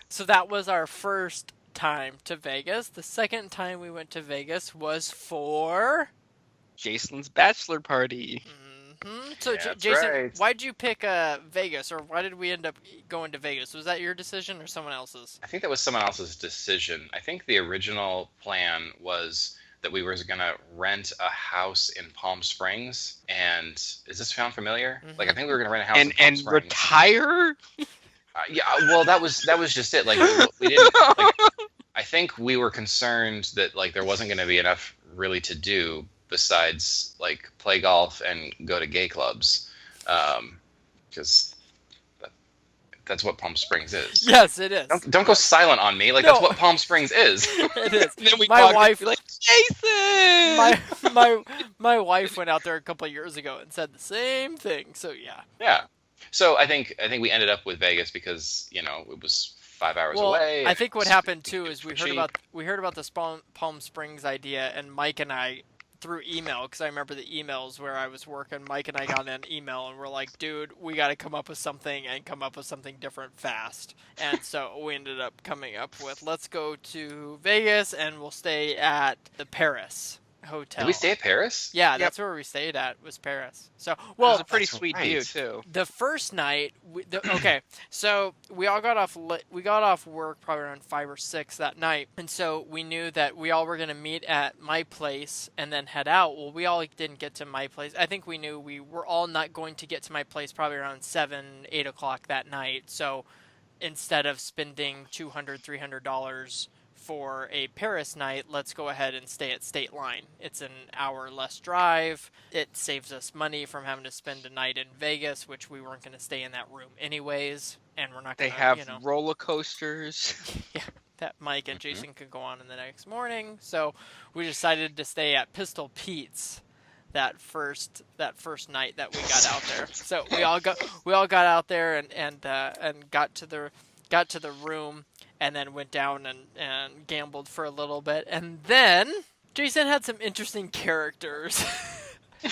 S1: So that was our first time to Vegas. The second time we went to Vegas was for
S3: Jason's bachelor party.
S1: So,
S2: Yeah, that's
S1: Jason,
S2: right.
S1: why'd you pick Vegas, or why did we end up going to Vegas? Was that your decision or someone else's?
S2: I think that was someone else's decision. I think the original plan was that we were going to rent a house in Palm Springs. And is this sound familiar? Like, I think we were going to rent a house in Palm
S3: And
S2: Springs.
S3: retire.
S2: Yeah, well, that was just it. Like, we didn't. Like, I think we were concerned that like there wasn't going to be enough really to do besides like play golf and go to gay clubs, because that's what Palm Springs is.
S1: Yes, it is.
S2: Don't go silent on me. Like, that's what Palm Springs is.
S1: It is.
S3: And then we
S1: My
S3: talked,
S1: wife,
S3: be like, Jason.
S1: my wife went out there a couple of years ago and said the same thing. So yeah.
S2: Yeah. So I think we ended up with Vegas because it was 5 hours away.
S1: I think what happened too is we
S2: cheap.
S1: heard about the Palm Springs idea, and Mike and I through email, because I remember the emails where I was working. Mike and I got an email and we're like, dude, we got to come up with something different fast. And so we ended up coming up with, let's go to Vegas and we'll stay at the Paris Hotel.
S2: Did we stay at Paris?
S1: Yeah,
S3: Yep.
S1: that's where we stayed at, was Paris. So,
S3: It
S1: well,
S3: was a pretty
S2: that's
S3: sweet
S2: right.
S3: view too.
S1: the first night, okay, so we all got off work probably around 5 or 6 that night, and so we knew that we all were going to meet at my place and then head out. Well, we all didn't get to my place. I think we knew we were all not going to get to my place probably around 7, 8 o'clock that night, so instead of spending $200, $300 for a Paris night, let's go ahead and stay at State Line. It's an hour less drive. It saves us money from having to spend a night in Vegas, which we weren't going to stay in that room anyways, and we're not
S3: They
S1: going to,
S3: have roller coasters.
S1: yeah, that Mike and Jason could go on in the next morning. So we decided to stay at Pistol Pete's that first night that we got out there. So we all got out there and got to the room, and then went down and gambled for a little bit. And then Jason had some interesting characters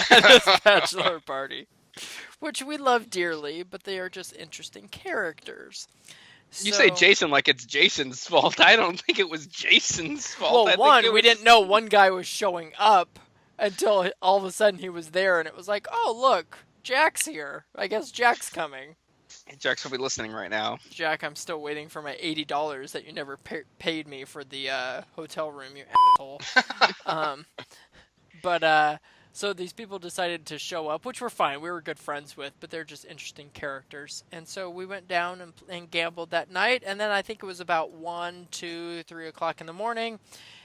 S1: at his bachelor party, which we love dearly, but they are just interesting characters.
S3: You say Jason like it's Jason's fault. I don't think it was Jason's fault.
S1: Well, one, we didn't know one guy was showing up until all of a sudden he was there, and it was like, oh, look, Jack's here. I guess Jack's coming.
S3: Jack's probably listening right now.
S1: Jack, I'm still waiting for my $80 that you never paid me for the hotel room, you asshole. So these people decided to show up, which we're fine. We were good friends with, but they're just interesting characters. And so we went down and gambled that night. And then I think it was about 1, 2, 3 o'clock in the morning.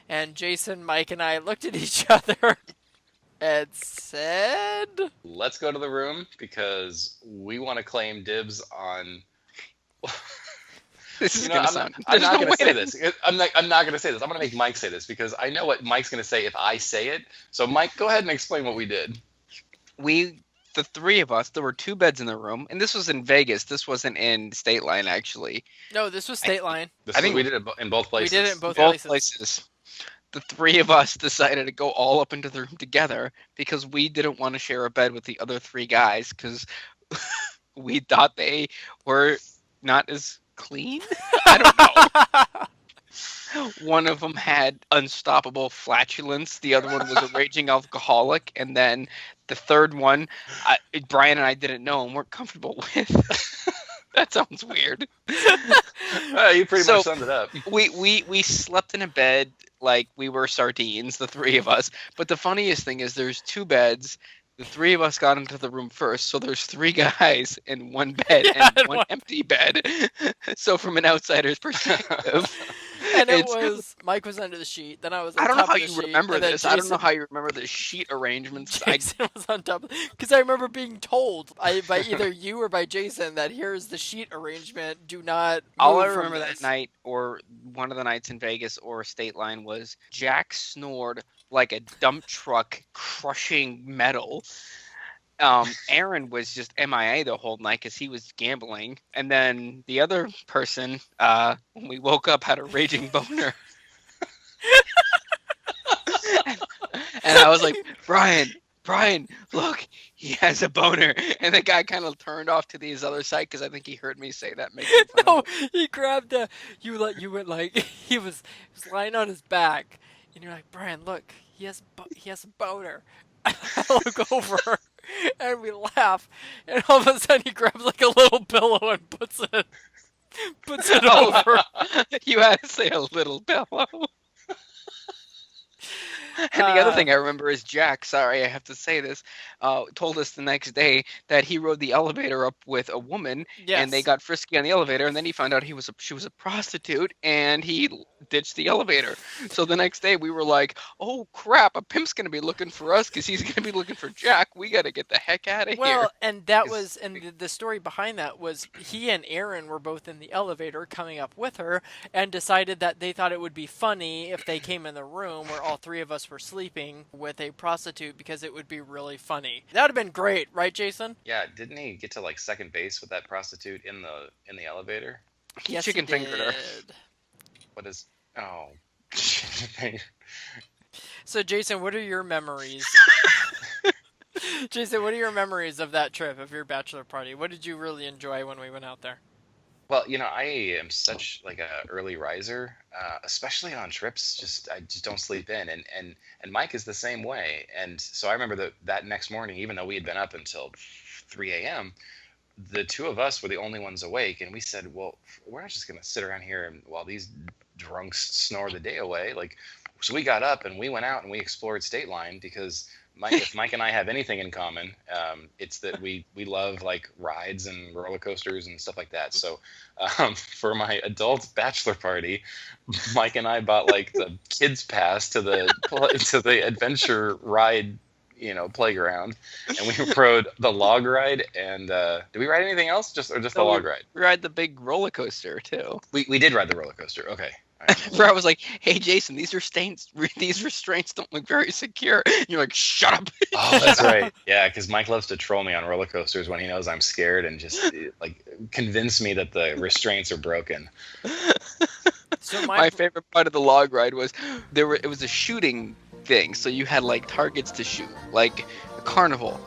S1: And Jason, Mike, and I looked at each other and said,
S2: Let's go to the room because we want to claim dibs on.
S3: This is gonna sound.
S2: I'm
S3: There's
S2: not
S3: no
S2: going
S3: way
S2: to say this. I'm not going to say this. I'm going to make Mike say this because I know what Mike's going to say if I say it. So Mike, go ahead and explain what we did.
S3: The three of us, there were 2 beds in the room, and this was in Vegas. This wasn't in State Line, actually.
S1: no, this was State Line.
S2: I think we did it in both places.
S1: We did it in both
S3: Both
S1: places.
S3: places. The 3 of us decided to go all up into the room together because we didn't want to share a bed with the other 3 guys because we thought they were not as clean. I don't know. One of them had unstoppable flatulence. The other one was a raging alcoholic. And then the third one, Brian and I didn't know and weren't comfortable with. That sounds weird.
S2: You pretty much summed it up.
S3: We slept in a bed like we were sardines, the 3 of us. But the funniest thing is there's 2 beds. The 3 of us got into the room first, so there's 3 guys in one bed and one empty bed. So from an outsider's perspective,
S1: And it was Mike was under the sheet, then I was on
S3: I don't know
S1: top
S3: how
S1: of the
S3: you
S1: sheet,
S3: remember
S1: and then
S3: this. I don't know
S1: Jason-
S3: how you remember the sheet arrangements.
S1: Jason was on top because I remember being told by either you or by Jason that here's the sheet arrangement. Do not.
S3: All I
S1: move from
S3: remember that
S1: this.
S3: night, or one of the nights in Vegas or State Line, was Jack snored like a dump truck crushing metal. Aaron was just MIA the whole night because he was gambling, and then the other person, when we woke up, had a raging boner. And I was like, Brian, look, he has a boner. And the guy kind of turned off to his other side because I think he heard me say that. Making fun
S1: No,
S3: of him.
S1: he grabbed you went like he was lying on his back, and you're like, Brian, look, he has a boner. I look over, and we laugh, and all of a sudden he grabs like a little pillow and puts it over.
S3: You had to say a little pillow. And the other thing I remember is Jack, sorry, I have to say this, told us the next day that he rode the elevator up with a woman, and they
S1: Yes.
S3: got frisky on the elevator, and then he found out she was a prostitute, and he ditched the elevator. So the next day we were like, oh crap, a pimp's going to be looking for us because he's going to be looking for Jack. We got to get the heck out of here.
S1: Well, and that
S2: 'Cause-
S1: was, and the story behind that was he and Aaron were both in the elevator coming up with her and decided that they thought it would be funny if they came in the room where all three of us were sleeping with a prostitute because it would be really funny. That would have been great, right, Jason?
S2: Yeah, didn't he get to like second base with that prostitute in the elevator?
S3: He
S1: Yes,
S3: chicken
S1: he
S3: fingered her.
S1: did.
S2: What is? Oh,
S1: So, Jason, what are your memories? Jason, what are your memories of that trip, of your bachelor party? What did you really enjoy when we went out there?
S2: well, I am such like a early riser, especially on trips. I just don't sleep in, and Mike is the same way. And so I remember that next morning, even though we had been up until 3 a.m., the two of us were the only ones awake, and we said, well, we're not just going to sit around here and while these drunks snore the day away. Like, so we got up and we went out and we explored State Line because if Mike and I have anything in common, it's that we love like rides and roller coasters and stuff like that. So for my adult bachelor party, Mike and I bought like the kids pass to the adventure ride playground, and we rode the log ride. And did we ride anything else? Just the log ride?
S3: We ride the big roller coaster too.
S2: We did ride the roller coaster. Okay. All right.
S3: Where I was like, "Hey, Jason, these restraints don't look very secure." And you're like, "Shut up!"
S2: Oh, that's right. Yeah, because Mike loves to troll me on roller coasters when he knows I'm scared and just like convince me that the restraints are broken.
S1: So
S3: My favorite part of the log ride was it was a shooting thing, so you had like targets to shoot, like a carnival,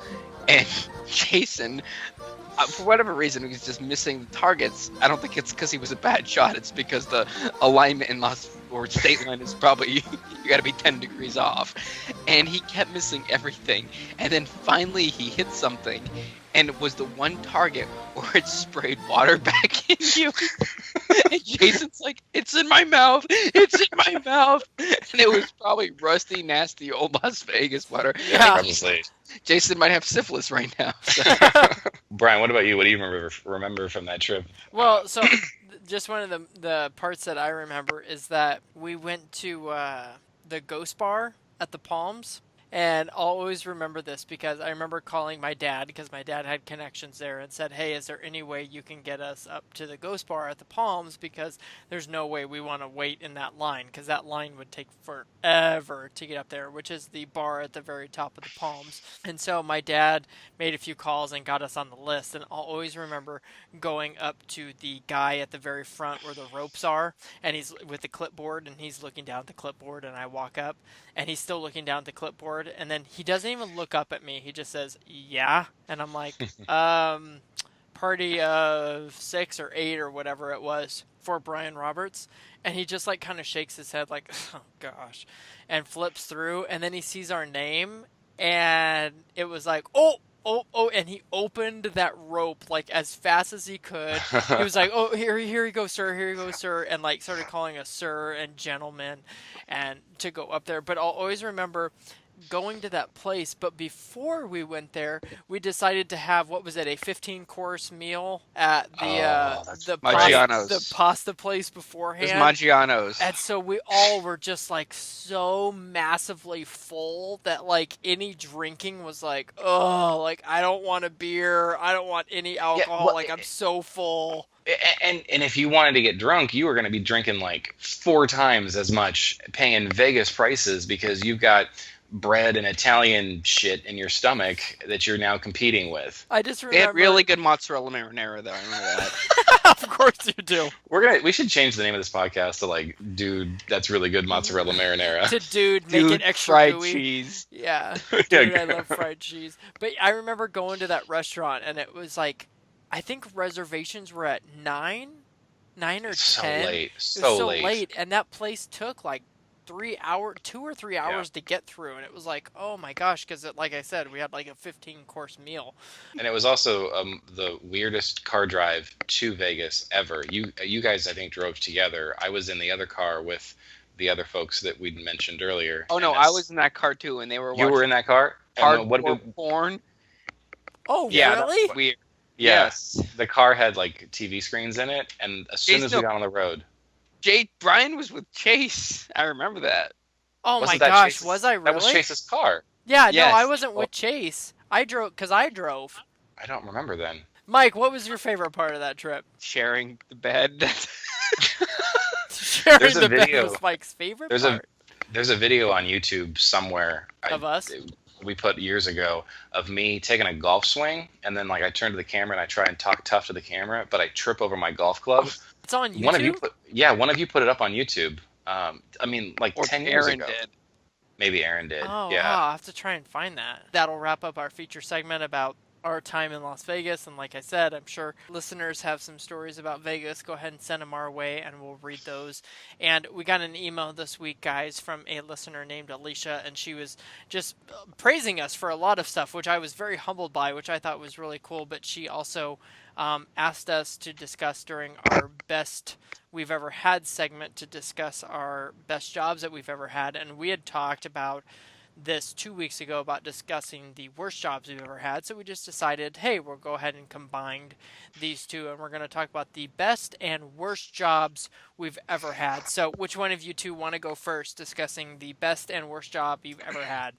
S3: and Jason, for whatever reason, he was just missing the targets. I don't think it's because he was a bad shot. It's because the alignment in State Line is probably you got to be 10 degrees off, and he kept missing everything. And then finally he hit something, and it was the one target where it sprayed water back in you. And Jason's like, "It's in my mouth. It's in my mouth." And it was probably rusty, nasty old Las Vegas water.
S1: Yeah.
S2: Probably.
S3: Jason might have syphilis right now. So.
S2: Brian, what about you? What do you remember from that trip?
S1: Well, so just one of the parts that I remember is that we went to the Ghost Bar at the Palms. And I'll always remember this because I remember calling my dad because my dad had connections there and said, "Hey, is there any way you can get us up to the Ghost Bar at the Palms? Because there's no way we want to wait in that line because that line would take forever to get up there, which is the bar at the very top of the Palms." And so my dad made a few calls and got us on the list. And I'll always remember going up to the guy at the very front where the ropes are, and he's with the clipboard, and he's looking down at the clipboard, and I walk up, and he's still looking down at the clipboard. And then he doesn't even look up at me. He just says, "Yeah." And I'm like, party of 6 or 8 or whatever it was for Brian Roberts. And he just like kind of shakes his head like, "Oh gosh," and flips through. And then he sees our name, and it was like, oh, and he opened that rope like as fast as he could. He was like, "Oh, here you go, sir, here you go, sir," and like started calling us sir and gentlemen and to go up there. But I'll always remember going to that place, but before we went there, we decided to have, what was it, a 15-course meal at the
S3: Maggiano's.
S1: pasta place
S3: It
S1: beforehand.
S3: was Maggiano's.
S1: And so we all were just like so massively full that like any drinking was like, oh, like I don't want a beer, I don't want any alcohol,
S2: well,
S1: like I'm so full.
S2: And if you wanted to get drunk, you were going to be drinking like 4 times as much, paying Vegas prices because you've got bread and Italian shit in your stomach that you're now competing with.
S1: I just
S3: They
S1: remember
S3: had really good mozzarella marinara, though. I remember that.
S1: Of course you do.
S2: We should change the name of this podcast to like, "Dude, that's really good mozzarella marinara."
S1: To dude, make it extra
S3: fried
S1: gooey.
S3: Cheese.
S1: Yeah.
S2: Yeah,
S1: Dude, I love fried cheese. But I remember going to that restaurant, and it was like, I think reservations were at 9 or 10.
S2: So late.
S1: It was so late, and that place took like 2 or 3 hours to get through, and it was like, oh my gosh, because like I said, we had like a 15-course meal.
S2: And it was also the weirdest car drive to Vegas ever. You guys, I think, drove together. I was in the other car with the other folks that we'd mentioned earlier.
S3: Oh no, I was in that car too, and they were.
S2: You were in that car?
S3: Hardcore porn.
S1: Oh,
S3: yeah,
S1: really?
S3: That's weird.
S2: Yeah,
S3: Yes.
S2: the car had like TV screens in it, and as soon as we got on the road,
S3: Brian was with Chase. I remember that.
S1: Oh
S2: wasn't
S1: my
S2: that
S1: gosh,
S2: Chase's-
S1: was I really?
S2: That was Chase's car.
S1: Yeah,
S3: Yes.
S1: no, I wasn't with Chase. I drove, because I drove.
S2: I don't remember then.
S1: Mike, what was your favorite part of that trip?
S3: Sharing the bed.
S1: Sharing
S2: There's a
S1: the bed
S2: video.
S1: was Mike's favorite
S2: There's
S1: part.
S2: There's a video on YouTube somewhere
S1: Of us?
S2: we put years ago of me taking a golf swing, and then like I turn to the camera and I try and talk tough to the camera, but I trip over my golf club.
S1: It's on YouTube?
S2: One of you put it up on YouTube. I mean, like
S3: Or
S2: 10 years
S3: Aaron
S2: ago.
S3: did.
S2: Maybe Aaron did.
S1: Oh,
S2: yeah.
S1: wow, I'll have to try and find that. That'll wrap up our feature segment about our time in Las Vegas. And like I said, I'm sure listeners have some stories about Vegas. Go ahead and send them our way, and we'll read those. And we got an email this week, guys, from a listener named Alicia, and she was just praising us for a lot of stuff, which I was very humbled by, which I thought was really cool. But she also asked us to discuss during our best we've ever had segment, to discuss our best jobs that we've ever had. And we had talked about this 2 weeks ago about discussing the worst jobs we've ever had. So we just decided, hey, we'll go ahead and combine these two, and we're going to talk about the best and worst jobs we've ever had. So which one of you two want to go first, discussing the best and worst job you've ever had?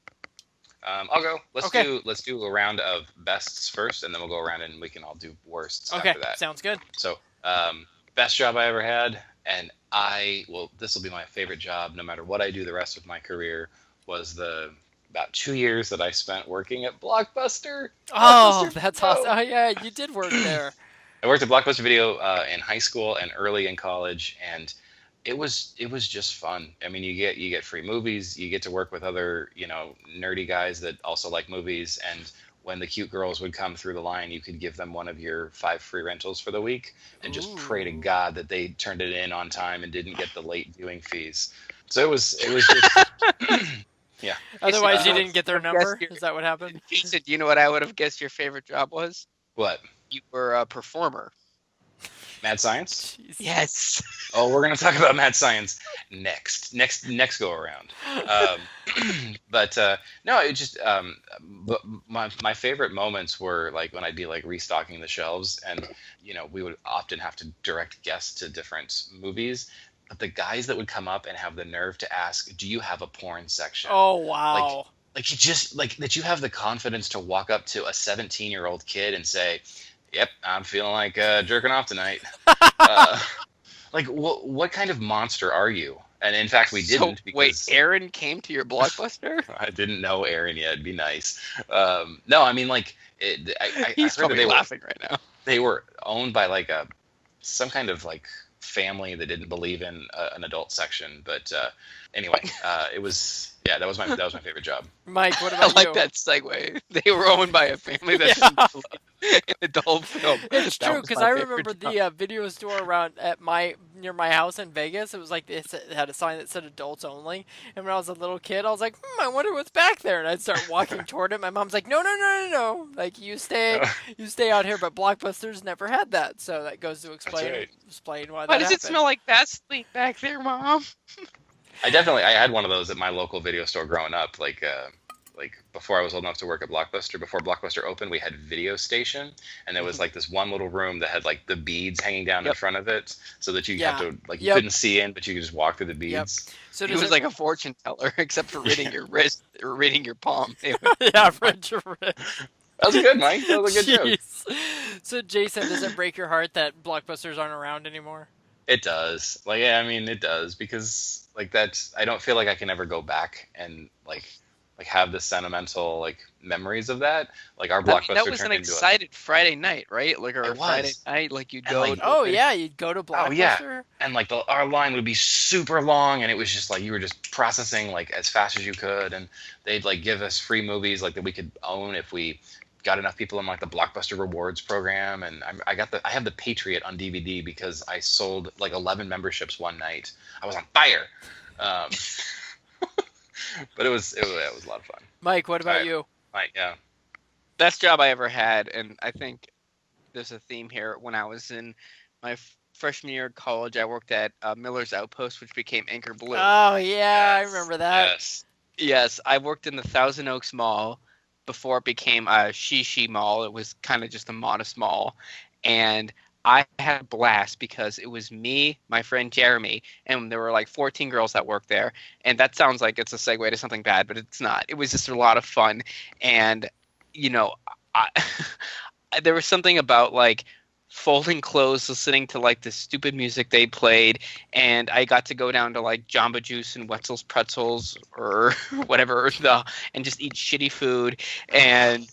S2: I'll go.
S1: Okay.
S2: Let's do a round of bests first, and then we'll go around and we can all do worsts
S1: Okay,
S2: after that.
S1: sounds good.
S2: So, best job I ever had, and this will be my favorite job no matter what I do the rest of my career, was the about 2 years that I spent working at Blockbuster.
S1: Oh,
S2: Blockbuster
S1: that's
S2: Video.
S1: awesome. Oh, yeah, you did work there.
S2: I worked at Blockbuster Video in high school and early in college, and it was just fun. I mean, you get free movies, you get to work with other, nerdy guys that also like movies, and when the cute girls would come through the line, you could give them one of your 5 free rentals for the week and just pray to God that they turned it in on time and didn't get the late viewing fees. So it was just yeah.
S1: Otherwise, you didn't get their number? Is that what happened?
S3: Jason, do you know what I would have guessed your favorite job was?
S2: What?
S3: You were a performer.
S2: Mad Science?
S1: Jeez.
S3: Yes.
S2: Oh, we're gonna talk about Mad Science next go around. No, it just but my favorite moments were like when I'd be like restocking the shelves, and we would often have to direct guests to different movies. But the guys that would come up and have the nerve to ask, "Do you have a porn section?"
S1: Oh, wow.
S2: Like you just like that you have the confidence to walk up to a 17-year-old kid and say, "Yep, I'm feeling like jerking off tonight." Like, what kind of monster are you? And in fact, we didn't.
S3: So, wait, Aaron came to your Blockbuster?
S2: I didn't know Aaron yet. It'd be nice. No, I mean, like,
S3: He's
S2: I heard
S3: probably laughing right now.
S2: They were owned by like some kind of like family that didn't believe in an adult section. But anyway, it was that was my favorite job.
S1: Mike, what
S3: I
S1: about
S3: like
S1: you?
S3: that segue. They were owned by a family that didn't believe in adult film.
S1: It's
S3: That
S1: true,
S3: was
S1: because
S3: my
S1: I
S3: favorite
S1: remember
S3: job.
S1: the video store around near my house in Vegas. It was like it had a sign that said adults only. And when I was a little kid, I was like, I wonder what's back there. And I'd start walking toward it. My mom's like, no. Like, you stay out here. But Blockbusters never had that. So that goes to explain
S2: right.
S1: why
S3: Why
S1: that
S3: does it
S1: happened.
S3: smell like Vaseline back there, Mom?
S2: I had one of those at my local video store growing up. Like before I was old enough to work at Blockbuster, before Blockbuster opened, we had Video Station, and there was like this one little room that had like the beads hanging down in front of it, so that you have to like you couldn't see in, but you could just walk through the beads.
S1: So
S3: It was like a fortune teller, except for reading your wrist or reading your palm.
S1: yeah, read your wrist.
S2: That was good, Mike. That was a good joke.
S1: Jeez. So, Jason, does it break your heart that Blockbusters aren't around anymore?
S2: It does. Like, yeah, I mean, it does, because like that's I don't feel like I can ever go back and like have the sentimental like memories of that. Like our Blockbuster
S3: that was
S2: turned
S3: an
S2: into
S3: excited Friday night, right? Like
S2: It
S3: our
S2: was.
S3: Friday night, like you'd
S2: And,
S3: go.
S2: like,
S1: Oh, yeah, you'd go to Blockbuster?
S2: Oh, yeah. And like our line would be super long, and it was just like you were just processing like as fast as you could, and they'd like give us free movies like that we could own if we got enough people in like the Blockbuster rewards program. And I have the Patriot on DVD because I sold like 11 memberships one night. I was on fire. But it was a lot of fun.
S1: Mike, what
S2: All
S1: about
S2: right,
S1: you?
S2: Mike, yeah.
S3: Best job I ever had, and I think there's a theme here. When I was in my freshman year of college, I worked at Miller's Outpost, which became Anchor Blue.
S1: Oh yeah, I
S2: Yes.
S1: remember that.
S2: Yes.
S3: Yes, I worked in the Thousand Oaks Mall before it became a Shishi Mall. It was kind of just a modest mall. And I had a blast because it was me, my friend Jeremy, and there were like 14 girls that worked there. And that sounds like it's a segue to something bad, but it's not. It was just a lot of fun. And, you know, I, there was something about like folding clothes, listening to like the stupid music they played, and I got to go down to like Jamba Juice and Wetzel's Pretzels or whatever and just eat shitty food and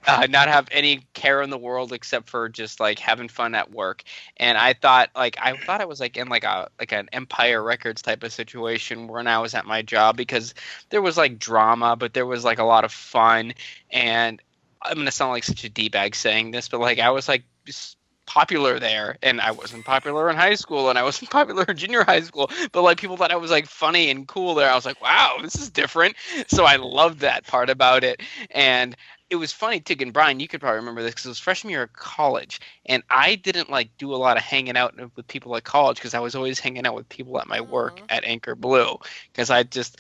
S3: not have any care in the world except for just like having fun at work. And I thought I was like in like an Empire Records type of situation when I was at my job, because there was like drama, but there was like a lot of fun. And I'm gonna sound like such a d-bag saying this, but like I was like just popular there, and I wasn't popular in high school, and I wasn't popular in junior high school, but like people thought I was like funny and cool there. I was like, wow, this is different. So I loved that part about it. And it was funny too, and Brian, you could probably remember this because it was freshman year of college, and I didn't like do a lot of hanging out with people at college because I was always hanging out with people at my work at Anchor Blue, because I just,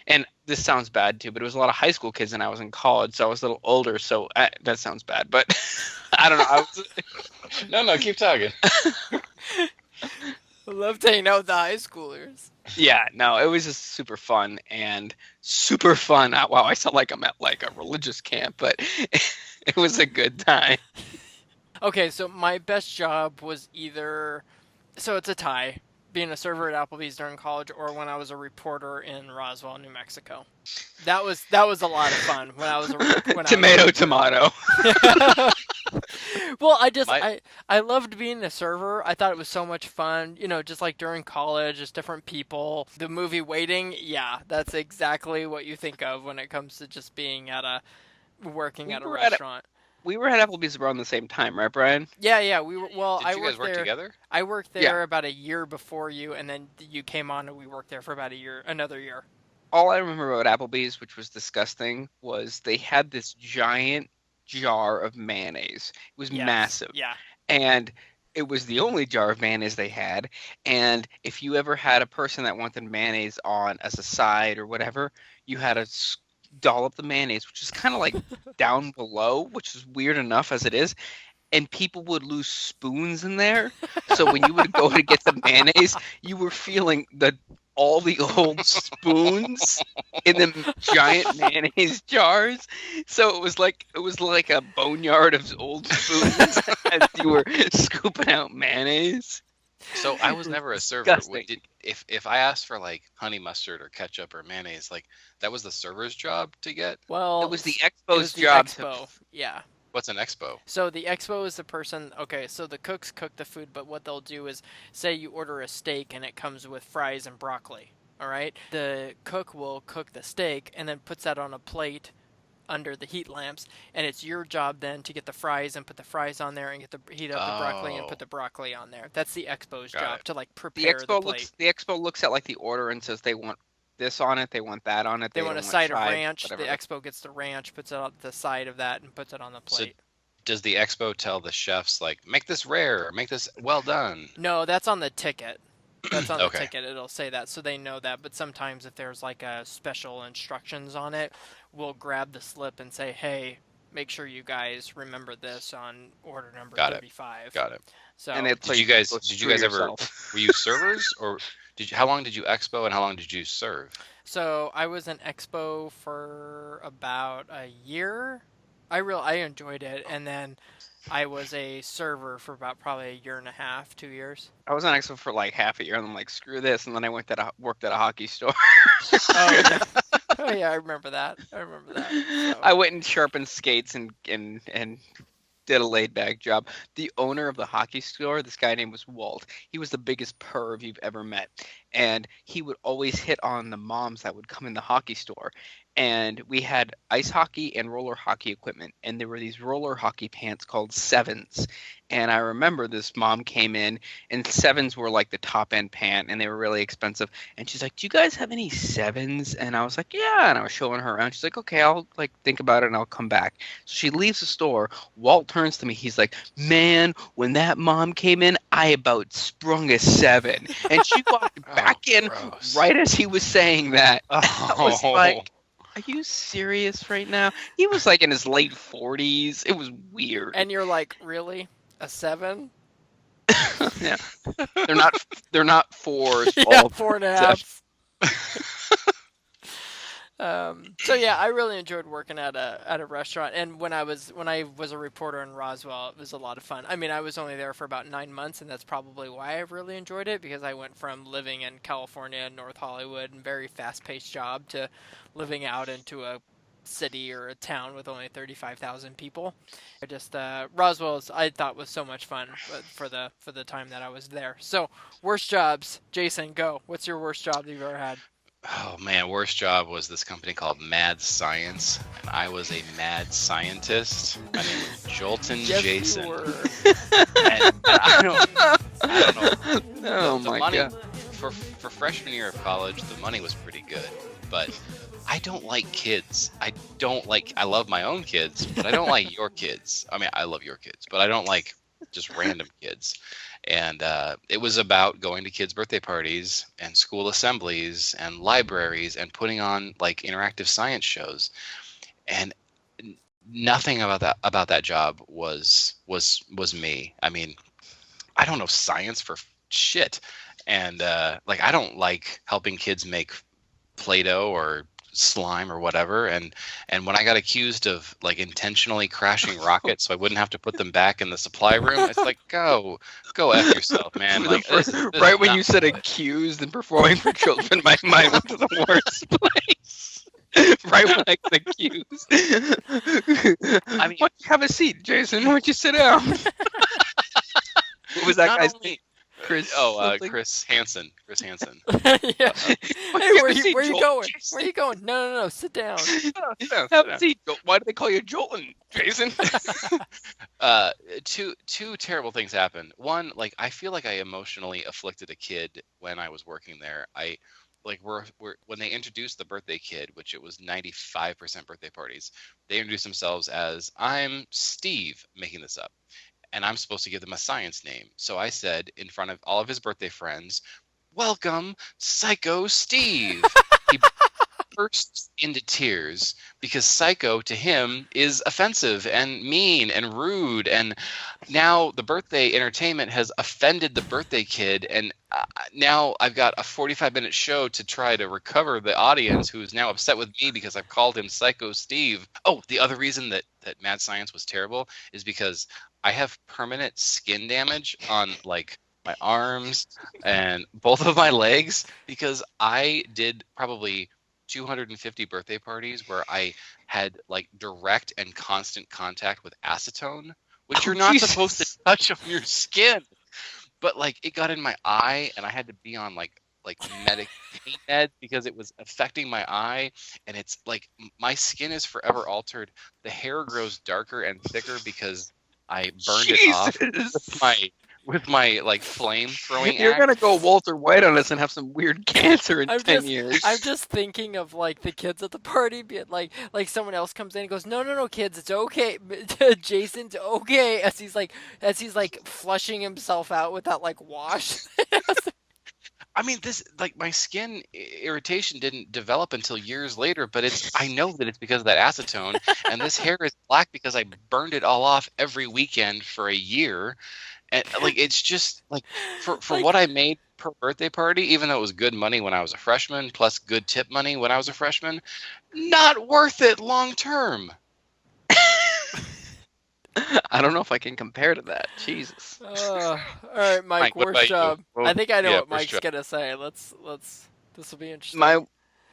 S3: and this sounds bad too, but it was a lot of high school kids, and I was in college, so I was a little older. So that sounds bad, but I don't know.
S2: No, keep talking.
S1: I love to hang out with the high schoolers.
S3: Yeah, no, it was just super fun and super fun. Wow, I sound like I'm at like a religious camp, but it was a good time.
S1: Okay, so my best job was so it's a tie, being a server at Applebee's during college or when I was a reporter in Roswell, New Mexico. That was a lot of fun when I was
S3: Tomato.
S1: Well,
S2: My-
S1: I loved being a server. I thought it was so much fun, just like during college, just different people. The movie Waiting, yeah, that's exactly what you think of when it comes to just being working
S3: We
S1: at a
S3: were at
S1: restaurant.
S3: We were at Applebee's around the same time, right, Brian?
S1: Yeah, we were. Well,
S2: Did
S1: I
S2: you guys
S1: worked
S2: work
S1: there.
S2: together?
S1: I worked
S3: Yeah.
S1: there about a year before you, and then you came on, and we worked there for about another year.
S3: All I remember about Applebee's, which was disgusting, was they had this giant jar of mayonnaise. It was
S1: Yes.
S3: massive.
S1: Yeah.
S3: And it was the only jar of mayonnaise they had. And if you ever had a person that wanted mayonnaise on as a side or whatever, you had to dollop the mayonnaise, which is kind of like down below, which is weird enough as it is. And people would lose spoons in there. So when you would go to get the mayonnaise, you were feeling all the old spoons in the giant mayonnaise jars. So it was like a boneyard of old spoons as you were scooping out mayonnaise.
S2: So I was never a server.
S3: Disgusting.
S2: If I asked for like honey mustard or ketchup or mayonnaise, like that was the server's job to get?
S1: Well,
S3: It was the
S1: it was
S3: expo's
S1: the
S3: job
S1: expo. Yeah.
S2: What's an expo?
S1: So the expo is the person. Okay, so the cooks cook the food, but what they'll do is, say you order a steak and it comes with fries and broccoli. All right, the cook will cook the steak and then puts that on a plate under the heat lamps, and it's your job then to get the fries and put the fries on there and heat up the broccoli and
S2: Oh.
S1: put the broccoli on there. That's the expo's
S2: Got
S1: job,
S2: it.
S1: to like
S3: the
S1: prepare the plate.
S3: expo looks at like the order and says they want this on it, they want that on it,
S1: They want a
S3: don't
S1: side of
S3: chives,
S1: ranch.
S3: whatever.
S1: The expo gets the ranch, puts it on the side of that, and puts it on the
S2: So-
S1: plate.
S2: Does the expo tell the chefs like make this rare or make this well done?
S1: No, that's on the ticket. That's on the
S2: Okay.
S1: ticket. It'll say that, so they know that. But sometimes if there's like a special instructions on it, we'll grab the slip and say, "Hey, make sure you guys remember this on order number
S2: Got it.
S1: 35."
S2: Got it.
S1: So
S3: And it's
S2: Did
S3: like
S2: you guys
S3: go
S2: did you
S3: screw
S2: guys ever
S3: yourself.
S2: were you servers or how long did you expo and how long did you serve?
S1: So I was in Expo for about a year. I enjoyed it, and then I was a server for about probably a year and a half, 2 years.
S3: I was on expo for like half a year, and I'm like, screw this, and then I worked at a hockey store.
S1: Oh yeah, oh yeah, I remember that. So.
S3: I went and sharpened skates and did a laid back job. The owner of the hockey store, this guy named was Walt. He was the biggest perv you've ever met, and he would always hit on the moms that would come in the hockey store. and we had ice hockey and roller hockey equipment, and there were these roller hockey pants called sevens. And I remember this mom came in, and sevens were like the top end pant, and they were really expensive. And she's like, "Do you guys have any sevens?" And I was like, "Yeah." And I was showing her around. She's like, "Okay, I'll like think about it and I'll come back." So she leaves the store. Walt turns to me. He's like, "Man, when that mom came in, I about sprung a 7." And she walked back in
S2: gross.
S3: right as he was saying that. I was
S2: Oh.
S3: like, "Are you serious right now?" He was like in his late 40s. It was weird.
S1: And you're like, really? A 7?
S3: Yeah. They're not 4s.
S1: Yeah,
S3: all
S1: 4.5. So yeah, I really enjoyed working at a restaurant, and when I was a reporter in Roswell, it was a lot of fun. I mean, I was only there for about 9 months, and that's probably why I really enjoyed it, because I went from living in California and North Hollywood and very fast-paced job to living out into a city or a town with only 35,000 people. I just Roswell's I thought was so much fun for the time that I was there. So worst jobs, Jason, go. What's your worst job that you've ever had?
S2: Oh man, worst job was this company called Mad Science, and I was a mad scientist. My name was Jolton
S1: Yes,
S2: Jason.
S1: you were.
S2: And I don't know.
S3: Oh
S2: The
S3: my
S2: money
S3: god.
S2: for freshman year of college, the money was pretty good, but I don't like kids. I love my own kids, but I don't like your kids. I mean, I love your kids, but I don't like just random kids. And it was about going to kids' birthday parties and school assemblies and libraries and putting on like interactive science shows. And nothing about that job was me. I mean, I don't know science for shit, and like I don't like helping kids make Play-Doh or slime or whatever. And when I got accused of like intentionally crashing rockets so I wouldn't have to put them back in the supply room, it's like go F yourself, man. Like this
S3: Right
S2: is
S3: when
S2: not-
S3: you said accused and performing for children, my mind went to the worst place. Right when I said accused.
S2: I mean-
S3: why don't you have a seat, Jason? Why don't you sit down? What was that
S2: not
S3: guy's
S2: only-
S3: name? Chris.
S2: Chris Hansen. Chris Hansen.
S1: Yeah. Hey, where
S3: see
S1: you
S3: Joel
S1: going?
S3: Jason?
S1: Where you going? No, sit down.
S3: Have a seat. Why do they call you Jolton, Jason?
S2: Two terrible things happened. One, like I feel like I emotionally afflicted a kid when I was working there. I like we're when they introduced the birthday kid, which it was 95% birthday parties, they introduced themselves as I'm Steve, making this up. And I'm supposed to give them a science name. So I said in front of all of his birthday friends, "Welcome, Psycho Steve." He burst into tears because psycho to him is offensive and mean and rude. And now the birthday entertainment has offended the birthday kid. And now I've got a 45-minute show to try to recover the audience who is now upset with me because I've called him Psycho Steve. Oh, the other reason that Mad Science was terrible is because I have permanent skin damage on like my arms and both of my legs because I did probably 250 birthday parties where I had like direct and constant contact with acetone, which you're not supposed to touch on your skin. But like it got in my eye and I had to be on like pain meds because it was affecting my eye, and it's like my skin is forever altered. The hair grows darker and thicker because I burned it off with my like flame throwing.
S3: You're gonna go Walter White on us and have some weird cancer in 10 years.
S1: I'm just thinking of like the kids at the party being like someone else comes in and goes, no, kids, it's okay. Jason's okay, as he's like flushing himself out with that like wash.
S2: I mean, this like my skin irritation didn't develop until years later, but I know that it's because of that acetone, and this hair is black because I burned it all off every weekend for a year, and like it's just like for
S1: Like-
S2: what I made per birthday party, even though it was good money when I was a freshman, plus good tip money when I was a freshman, not worth it long term.
S3: I don't know if I can compare to that. Jesus.
S1: All right, Mike,
S2: Mike, what
S1: worst
S2: about you?
S1: job.
S2: Well,
S1: I think I know
S2: yeah,
S1: what
S2: worst
S1: Mike's
S2: job.
S1: gonna say. Let's. This will be interesting.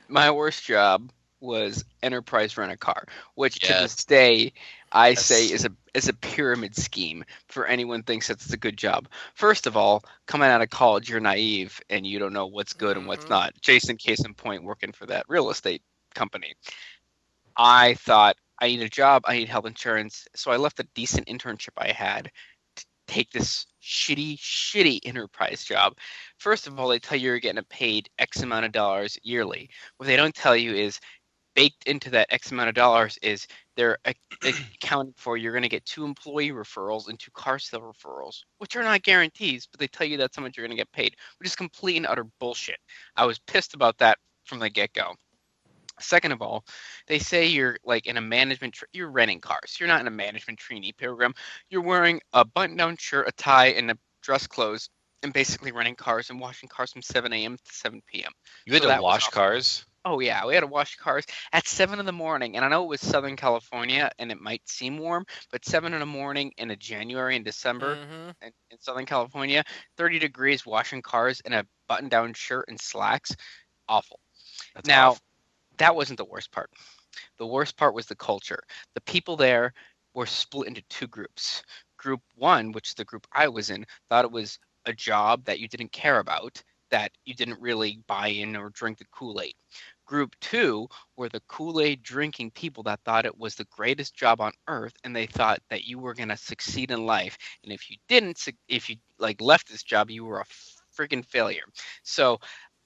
S3: My worst job was enterprise rent a car, which to
S2: Yes.
S3: this day I
S2: Yes.
S3: say is a pyramid scheme for anyone thinks that it's a good job. First of all, coming out of college, you're naive and you don't know what's good and what's
S1: Mhm.
S3: not. Jason, case in point, working for that real estate company. I thought, I need a job, I need health insurance, so I left a decent internship I had to take this shitty enterprise job. First of all, they tell you you're getting paid X amount of dollars yearly. What they don't tell you is baked into that X amount of dollars is they're accounting for you're going to get 2 employee referrals and 2 car sale referrals, which are not guarantees, but they tell you that's how much you're going to get paid, which is complete and utter bullshit. I was pissed about that from the get-go. Second of all, they say you're like in a you're renting cars. You're not in a management trainee program. You're wearing a button-down shirt, a tie, and a dress clothes, and basically renting cars and washing cars from 7 a.m. to 7 p.m.
S2: You had
S3: So
S2: to
S3: that was
S2: wash cars?
S3: Oh yeah, we had to wash cars at 7 in the morning, and I know it was Southern California, and it might seem warm, but 7 in the morning in a January and December
S1: Mm-hmm.
S3: in Southern California, 30 degrees, washing cars in a button-down shirt and slacks, awful.
S2: That's
S3: Now,
S2: awful.
S3: that wasn't the worst part. The worst part was the culture. The people there were split into 2 groups. Group 1, which is the group I was in, thought it was a job that you didn't care about, that you didn't really buy in or drink the Kool-Aid. Group 2 were the Kool-Aid drinking people that thought it was the greatest job on earth, and they thought that you were going to succeed in life. And if you didn't, if you like left this job, you were a freaking failure. So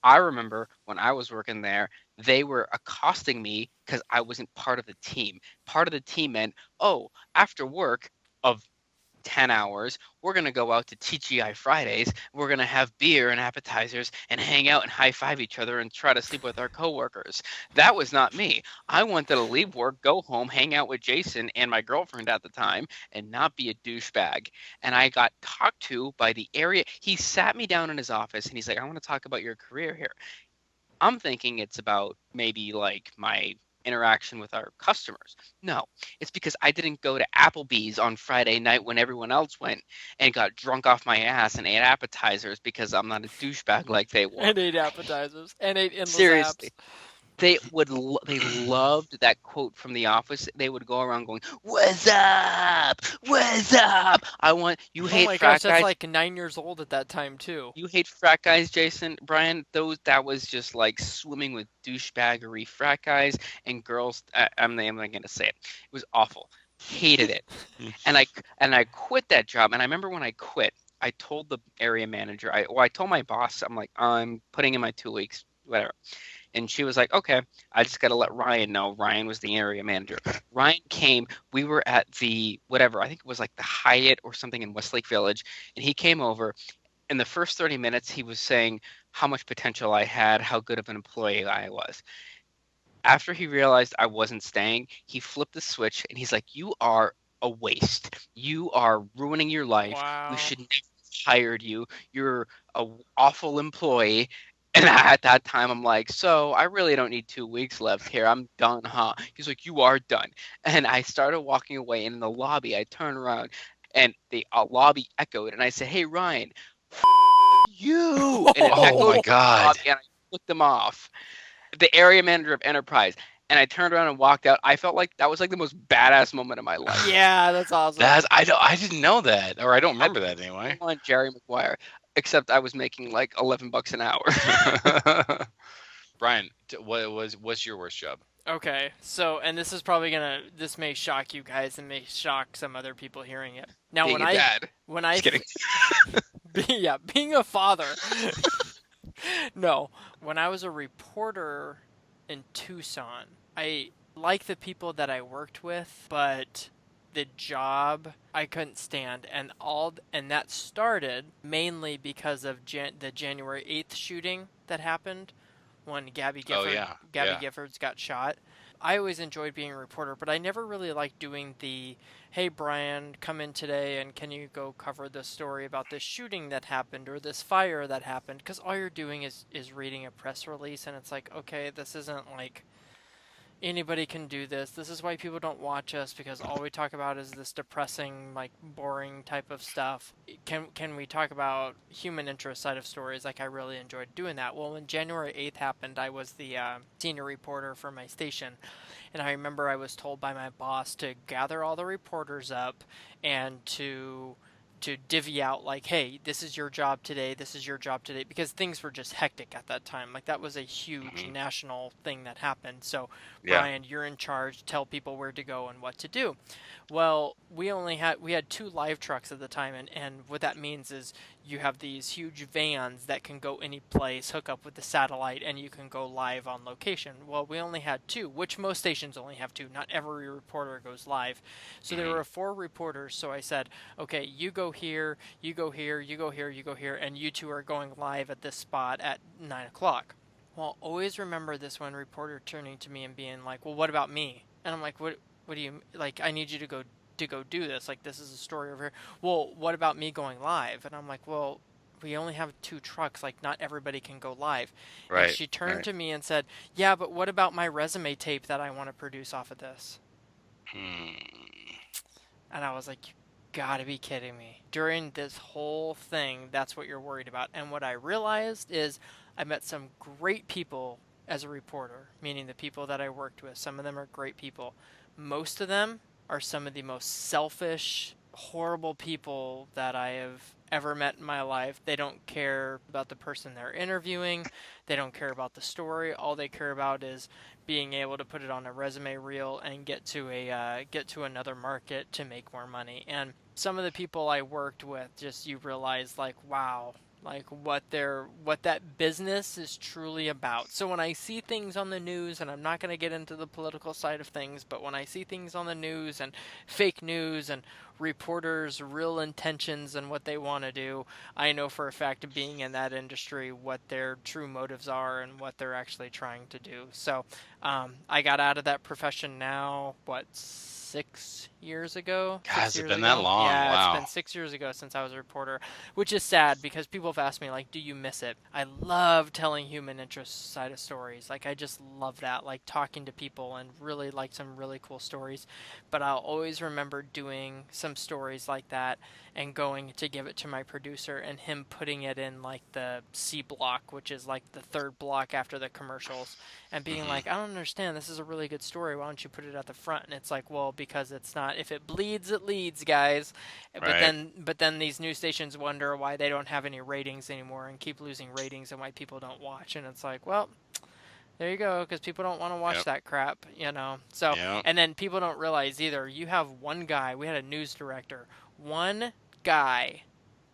S3: I remember when I was working there, they were accosting me because I wasn't part of the team. Part of the team meant, oh, after work of 10 hours, we're going to go out to TGI Fridays. We're going to have beer and appetizers and hang out and high-five each other and try to sleep with our coworkers. That was not me. I wanted to leave work, go home, hang out with Jason and my girlfriend at the time, and not be a douchebag. And I got talked to by the area. He sat me down in his office and he's like, I want to talk about your career here. I'm thinking it's about maybe like my interaction with our customers. No, it's because I didn't go to Applebee's on Friday night when everyone else went and got drunk off my ass and ate appetizers because I'm not a douchebag like they were.
S1: And ate appetizers and ate endless
S3: Seriously.
S1: apps.
S3: They loved that quote from The Office. They would go around going, "What's up? What's up?" You
S1: Oh
S3: hate
S1: my
S3: frat
S1: gosh, that's
S3: guys.
S1: like 9 years old at that time too.
S3: You hate frat guys, Jason, Brian. That was just like swimming with douchebaggery. Frat guys and girls. I'm not going to say it. It was awful. Hated it. and I quit that job. And I remember when I quit, I told the area manager. I told my boss. I'm like, I'm putting in my 2 weeks, whatever. And she was like, okay, I just got to let Ryan know. Ryan was the area manager. Ryan came. We were at the whatever. I think it was like the Hyatt or something in Westlake Village. And he came over. In the first 30 minutes, he was saying how much potential I had, how good of an employee I was. After he realized I wasn't staying, he flipped the switch and he's like, you are a waste. You are ruining your life.
S1: Wow.
S3: We should never have hired you. You're an awful employee. And at that time, I'm like, so I really don't need 2 weeks left here. I'm done, huh? He's like, you are done. And I started walking away. And in the lobby, I turned around and the lobby echoed. And I said, hey, Ryan, you. And it
S2: Oh
S3: echoed
S2: my
S3: in the
S2: God.
S3: lobby, and I flicked them off. The area manager of Enterprise. And I turned around and walked out. I felt like that was like the most badass moment of my life.
S1: Yeah, that's awesome.
S2: I didn't know that, or I don't remember that anyway.
S3: I want Jerry Maguire, except I was making like $11 an hour.
S2: Brian, what's your worst job?
S1: Okay, so, and this is this may shock you guys and may shock some other people hearing it. Now,
S3: Being a dad.
S1: when I,
S3: Just kidding.
S1: being a father. No, when I was a reporter in Tucson, I like the people that I worked with, but the job I couldn't stand, and that started mainly because of the January 8th shooting that happened when Gabby Giffords got shot. I always enjoyed being a reporter, but I never really liked doing the, hey, Brian, come in today and can you go cover this story about this shooting that happened or this fire that happened? Because all you're doing is reading a press release, and it's like, okay, this isn't like anybody can do this. This is why people don't watch us, because all we talk about is this depressing, like, boring type of stuff. Can we talk about human interest side of stories? Like, I really enjoyed doing that. Well, when January 8th happened, I was the senior reporter for my station, and I remember I was told by my boss to gather all the reporters up and to to divvy out like, hey, this is your job today, this is your job today, because things were just hectic at that time. Like that was a huge national thing that happened. So
S2: Yeah.
S1: Brian, you're in charge, tell people where to go and what to do. Well, we had 2 live trucks at the time, and what that means is you have these huge vans that can go any place, hook up with the satellite, and you can go live on location. Well, we only had 2, which most stations only have 2. Not every reporter goes live. So there were 4 reporters, so I said, okay, you go here, you go here, you go here, you go here, and you 2 are going live at this spot at 9 o'clock. Well, always remember this one reporter turning to me and being like, well, what about me? And I'm like, what do you, like, I need you to go do this. Like, this is a story over here. Well, what about me going live? And I'm like, well, we only have 2 trucks. Like, not everybody can go live.
S2: Right.
S1: And she turned to me and said, yeah, but what about my resume tape that I want to produce off of this? And I was like, you gotta be kidding me. During this whole thing, that's what you're worried about. And what I realized is I met some great people as a reporter, meaning the people that I worked with. Some of them are great people. Most of them are some of the most selfish, horrible people that I have ever met in my life. They don't care about the person they're interviewing. They don't care about the story. All they care about is being able to put it on a resume reel and get to another market to make more money. And some of the people I worked with, just you realize like, wow, like what that business is truly about. So when I see things on the news, and I'm not going to get into the political side of things, but when I see things on the news and fake news and reporters' real intentions and what they want to do, I know for a fact of being in that industry what their true motives are and what they're actually trying to do. So I got out of that profession now, 6 years ago?
S2: God, has
S1: 6
S2: it
S1: years
S2: been
S1: ago?
S2: that long?
S1: Yeah,
S2: Wow.
S1: it's been 6 years ago since I was a reporter, which is sad because people have asked me, like, do you miss it? I love telling human interest side of stories. Like, I just love that, like talking to people and really like some really cool stories. But I'll always remember doing some stories like that and going to give it to my producer and him putting it in like the C block, which is like the 3rd block after the commercials, and being like, I don't understand, this is a really good story, why don't you put it at the front? And it's like, well, because it's not, if it bleeds, it leads, guys.
S2: Right.
S1: But then these news stations wonder why they don't have any ratings anymore and keep losing ratings and why people don't watch. And it's like, well, there you go, because people don't want to watch
S2: Yep.
S1: that crap, you know. So,
S2: Yep.
S1: and then people don't realize either. You have one guy. We had a news director. One guy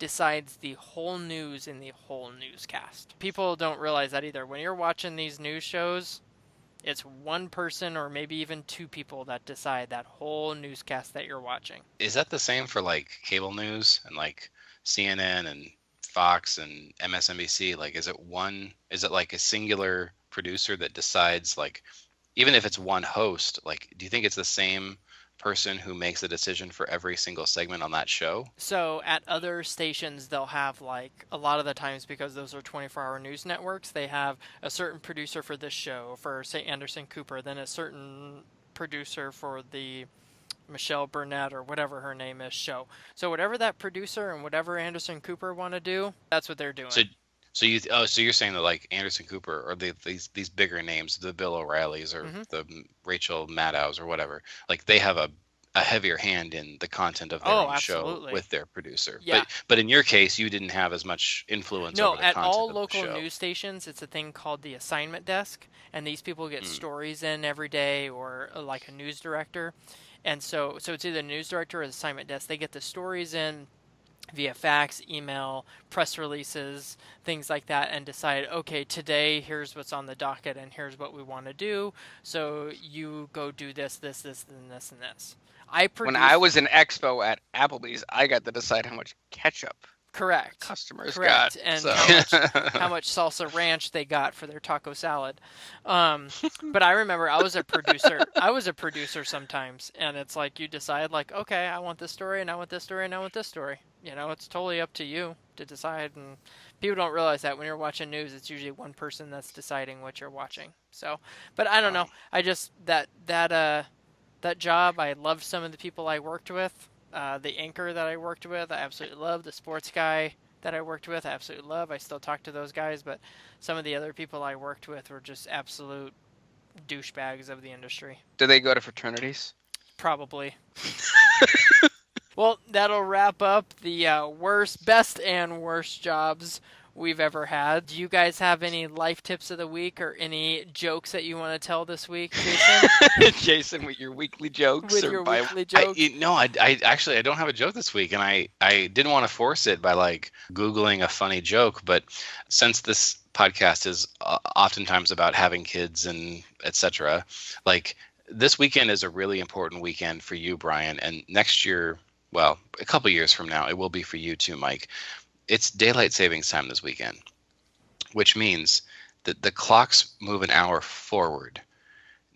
S1: decides the whole news in the whole newscast. People don't realize that either. When you're watching these news shows, it's one person or maybe even 2 people that decide that whole newscast that you're watching.
S2: Is that the same for like cable news and like CNN and Fox and MSNBC? Like, is it like a singular producer that decides, like, even if it's one host, like, do you think it's the same person who makes the decision for every single segment on that show?
S1: So at other stations, they'll have, like, a lot of the times, because those are 24-hour news networks, they have a certain producer for this show, for, say, Anderson Cooper, then a certain producer for the Michelle Burnett or whatever her name is show. So whatever that producer and whatever Anderson Cooper want to do, that's what they're doing.
S2: So you're saying that like Anderson Cooper or these bigger names, the Bill O'Reillys or the Rachel Maddows or whatever, like they have a heavier hand in the content of their own show with their producer.
S1: Yeah.
S2: But in your case, you didn't have as much influence over the content of the show.
S1: No, at all local news stations, it's a thing called the assignment desk, and these people get stories in every day, or like a news director. And so it's either the news director or the assignment desk. They get the stories in via fax, email, press releases, things like that, and decide, okay, today here's what's on the docket and here's what we want to do. So you go do this, this, this, and this, and this.
S3: When I was in Expo at Applebee's, I got to decide how much ketchup customers got.
S1: And
S3: so.
S1: how much salsa ranch they got for their taco salad. But I remember I was a producer. I was a producer sometimes, and it's like you decide, like, okay, I want this story, and I want this story, and I want this story. You know, it's totally up to you to decide. And people don't realize that when you're watching news, it's usually one person that's deciding what you're watching. So, but I don't know. I just that job, I loved some of the people I worked with. The anchor that I worked with, I absolutely love. The sports guy that I worked with, I absolutely love. I still talk to those guys, but some of the other people I worked with were just absolute douchebags of the industry.
S3: Do they go to fraternities?
S1: Probably. Well, that'll wrap up the best and worst jobs we've ever had. Do you guys have any life tips of the week or any jokes that you want to tell this week, Jason?
S3: Jason, with your weekly jokes
S1: With
S3: or
S1: your
S3: by
S1: weekly jokes?
S2: I actually I don't have a joke this week, and I didn't want to force it by like Googling a funny joke, but since this podcast is oftentimes about having kids and etc., like this weekend is a really important weekend for you, Brian, and next year, well, a couple years from now, it will be for you too, Mike. It's daylight savings time this weekend, which means that the clocks move an hour forward.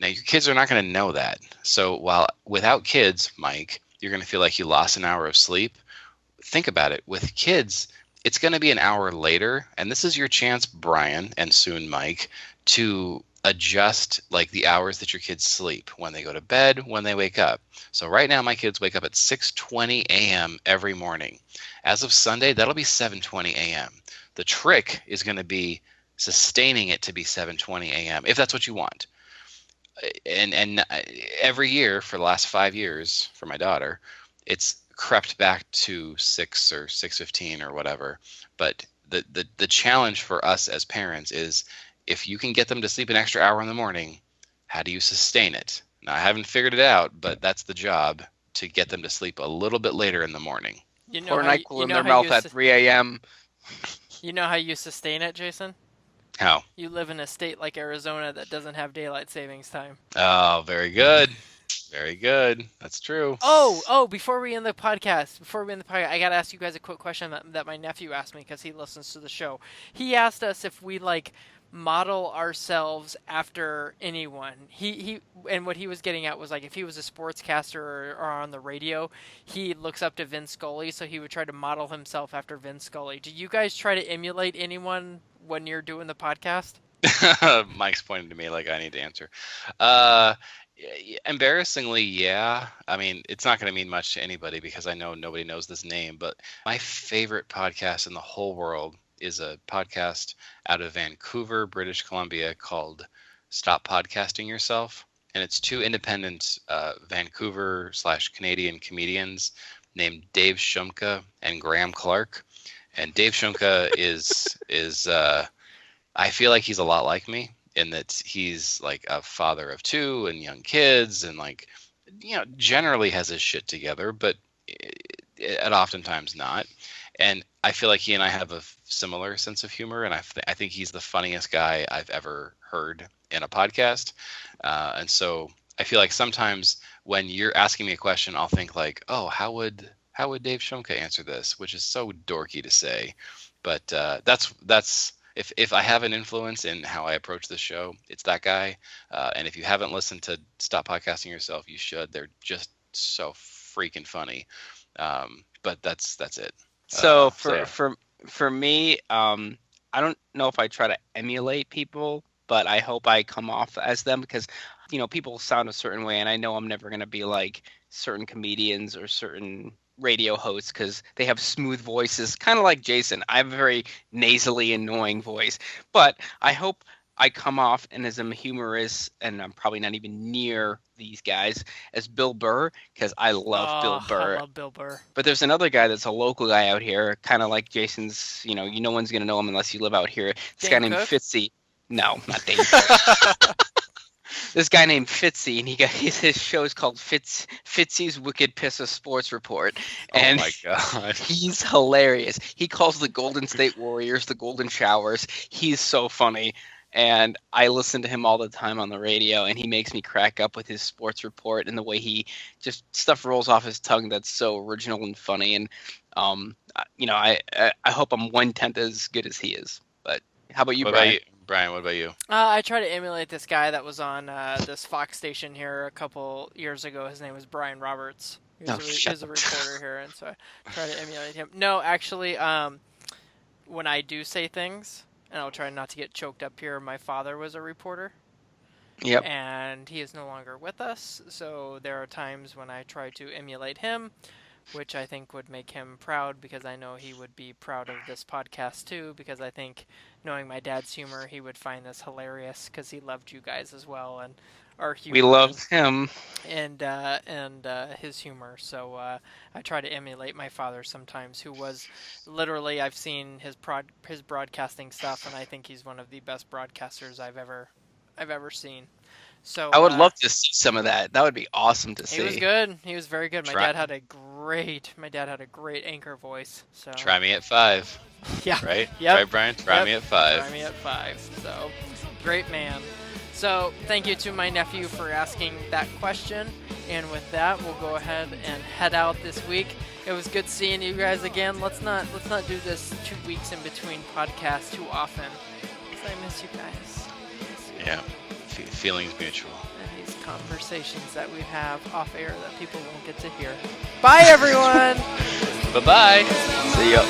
S2: Now, your kids are not going to know that. So, while without kids, Mike, you're going to feel like you lost an hour of sleep. Think about it. With kids, it's going to be an hour later. And this is your chance, Brian, and soon Mike, to adjust like the hours that your kids sleep, when they go to bed, when they wake up. So right now my kids wake up at 6:20 a.m. every morning. As of Sunday, that'll be 7:20 a.m. The trick is going to be sustaining it to be 7:20 a.m. if that's what you want. And every year for the last 5 years for my daughter, it's crept back to 6 or 6:15 or whatever. But the challenge for us as parents is, if you can get them to sleep an extra hour in the morning, how do you sustain it? Now, I haven't figured it out, but that's the job, to get them to sleep a little bit later in the morning.
S1: You know
S3: pour
S1: how
S3: NyQuil
S1: you
S3: in
S1: know
S3: their
S1: how
S3: mouth at 3 a.m.
S1: you know how you sustain it, Jason?
S2: How?
S1: You live in a state like Arizona that doesn't have daylight savings time.
S2: Oh, very good. Very good. That's true.
S1: Before we end the podcast, I gotta ask you guys a quick question that my nephew asked me because he listens to the show. He asked us if we like model ourselves after anyone. He and what he was getting at was like if he was a sportscaster or on the radio, he looks up to Vince Scully, so he would try to model himself after Vince Scully. Do you guys try to emulate anyone when you're doing the podcast?
S2: Mike's pointing to me like I need to answer. Uh, Embarrassingly, yeah. I mean, it's not going to mean much to anybody because I know nobody knows this name, but my favorite podcast in the whole world is a podcast out of Vancouver, British Columbia, called Stop Podcasting Yourself. And it's two independent Vancouver/Canadian comedians named Dave Shumka and Graham Clark. And Dave Shumka is I feel like he's a lot like me in that he's like a father of two and young kids, and like, generally has his shit together, but it oftentimes not. And I feel like he and I have a similar sense of humor, and I think he's the funniest guy I've ever heard in a podcast. And so I feel like sometimes when you're asking me a question, I'll think like, oh, how would Dave Shumka answer this, which is so dorky to say, but that's if I have an influence in how I approach the show, it's that guy. And if you haven't listened to Stop Podcasting Yourself, you should. They're just so freaking funny. But that's it.
S3: So
S2: Yeah.
S3: for me, I don't know if I try to emulate people, but I hope I come off as them because people sound a certain way, and I know I'm never gonna be like certain comedians or certain radio hosts because they have smooth voices, kind of like Jason. I have a very nasally, annoying voice, but I hope I come off and as I'm humorous, and I'm probably not even near these guys as Bill Burr because I love Bill
S1: Oh, I
S3: Burr.
S1: love Bill Burr.
S3: But there's another guy that's a local guy out here, kind of like Jason's. No one's gonna know him unless you live out here. This guy
S1: Dane
S3: named
S1: Cook?
S3: Fitzy. No, not Dane. This guy named Fitzy, and his show is called Fitzy's Wicked Piss of Sports Report, and
S2: Oh my god.
S3: he's hilarious. He calls the Golden State Warriors the Golden Showers. He's so funny, and I listen to him all the time on the radio, and he makes me crack up with his sports report and the way he just stuff rolls off his tongue that's so original and funny. And I hope I'm 1/10 as good as he is. But how about you,
S2: What
S3: Brian?
S2: about you, Brian? What about you?
S1: I try to emulate this guy that was on this Fox station here a couple years ago. His name was Brian Roberts. He was, he was a reporter here, and so I try to emulate him. No, actually, when I do say things, and I'll try not to get choked up here, my father was a reporter.
S3: Yep.
S1: And he is no longer with us, so there are times when I try to emulate him, which I think would make him proud because I know he would be proud of this podcast too, because I think knowing my dad's humor, he would find this hilarious because he loved you guys as well. And our humor.
S3: We love him.
S1: And his humor. So I try to emulate my father sometimes, who was literally, I've seen his broadcasting stuff, and I think he's one of the best broadcasters I've ever seen. So
S3: I would love to see some of that. That would be awesome to see.
S1: He was good. He was very good. My
S2: Try-
S1: dad had a great anchor voice. So
S2: Try me at 5.
S1: yeah,
S2: Right?
S1: Yep.
S2: Right, Brian? Try me at 5.
S1: Try me at 5. So great man. So thank you to my nephew for asking that question. And with that, we'll go ahead and head out this week. It was good seeing you guys again. Let's not do this 2 weeks in between podcasts too often, 'cause I miss you guys.
S2: Yeah. Feelings mutual.
S1: And these conversations that we have off air that people won't get to hear. Bye, everyone.
S2: Bye-bye.
S3: See ya.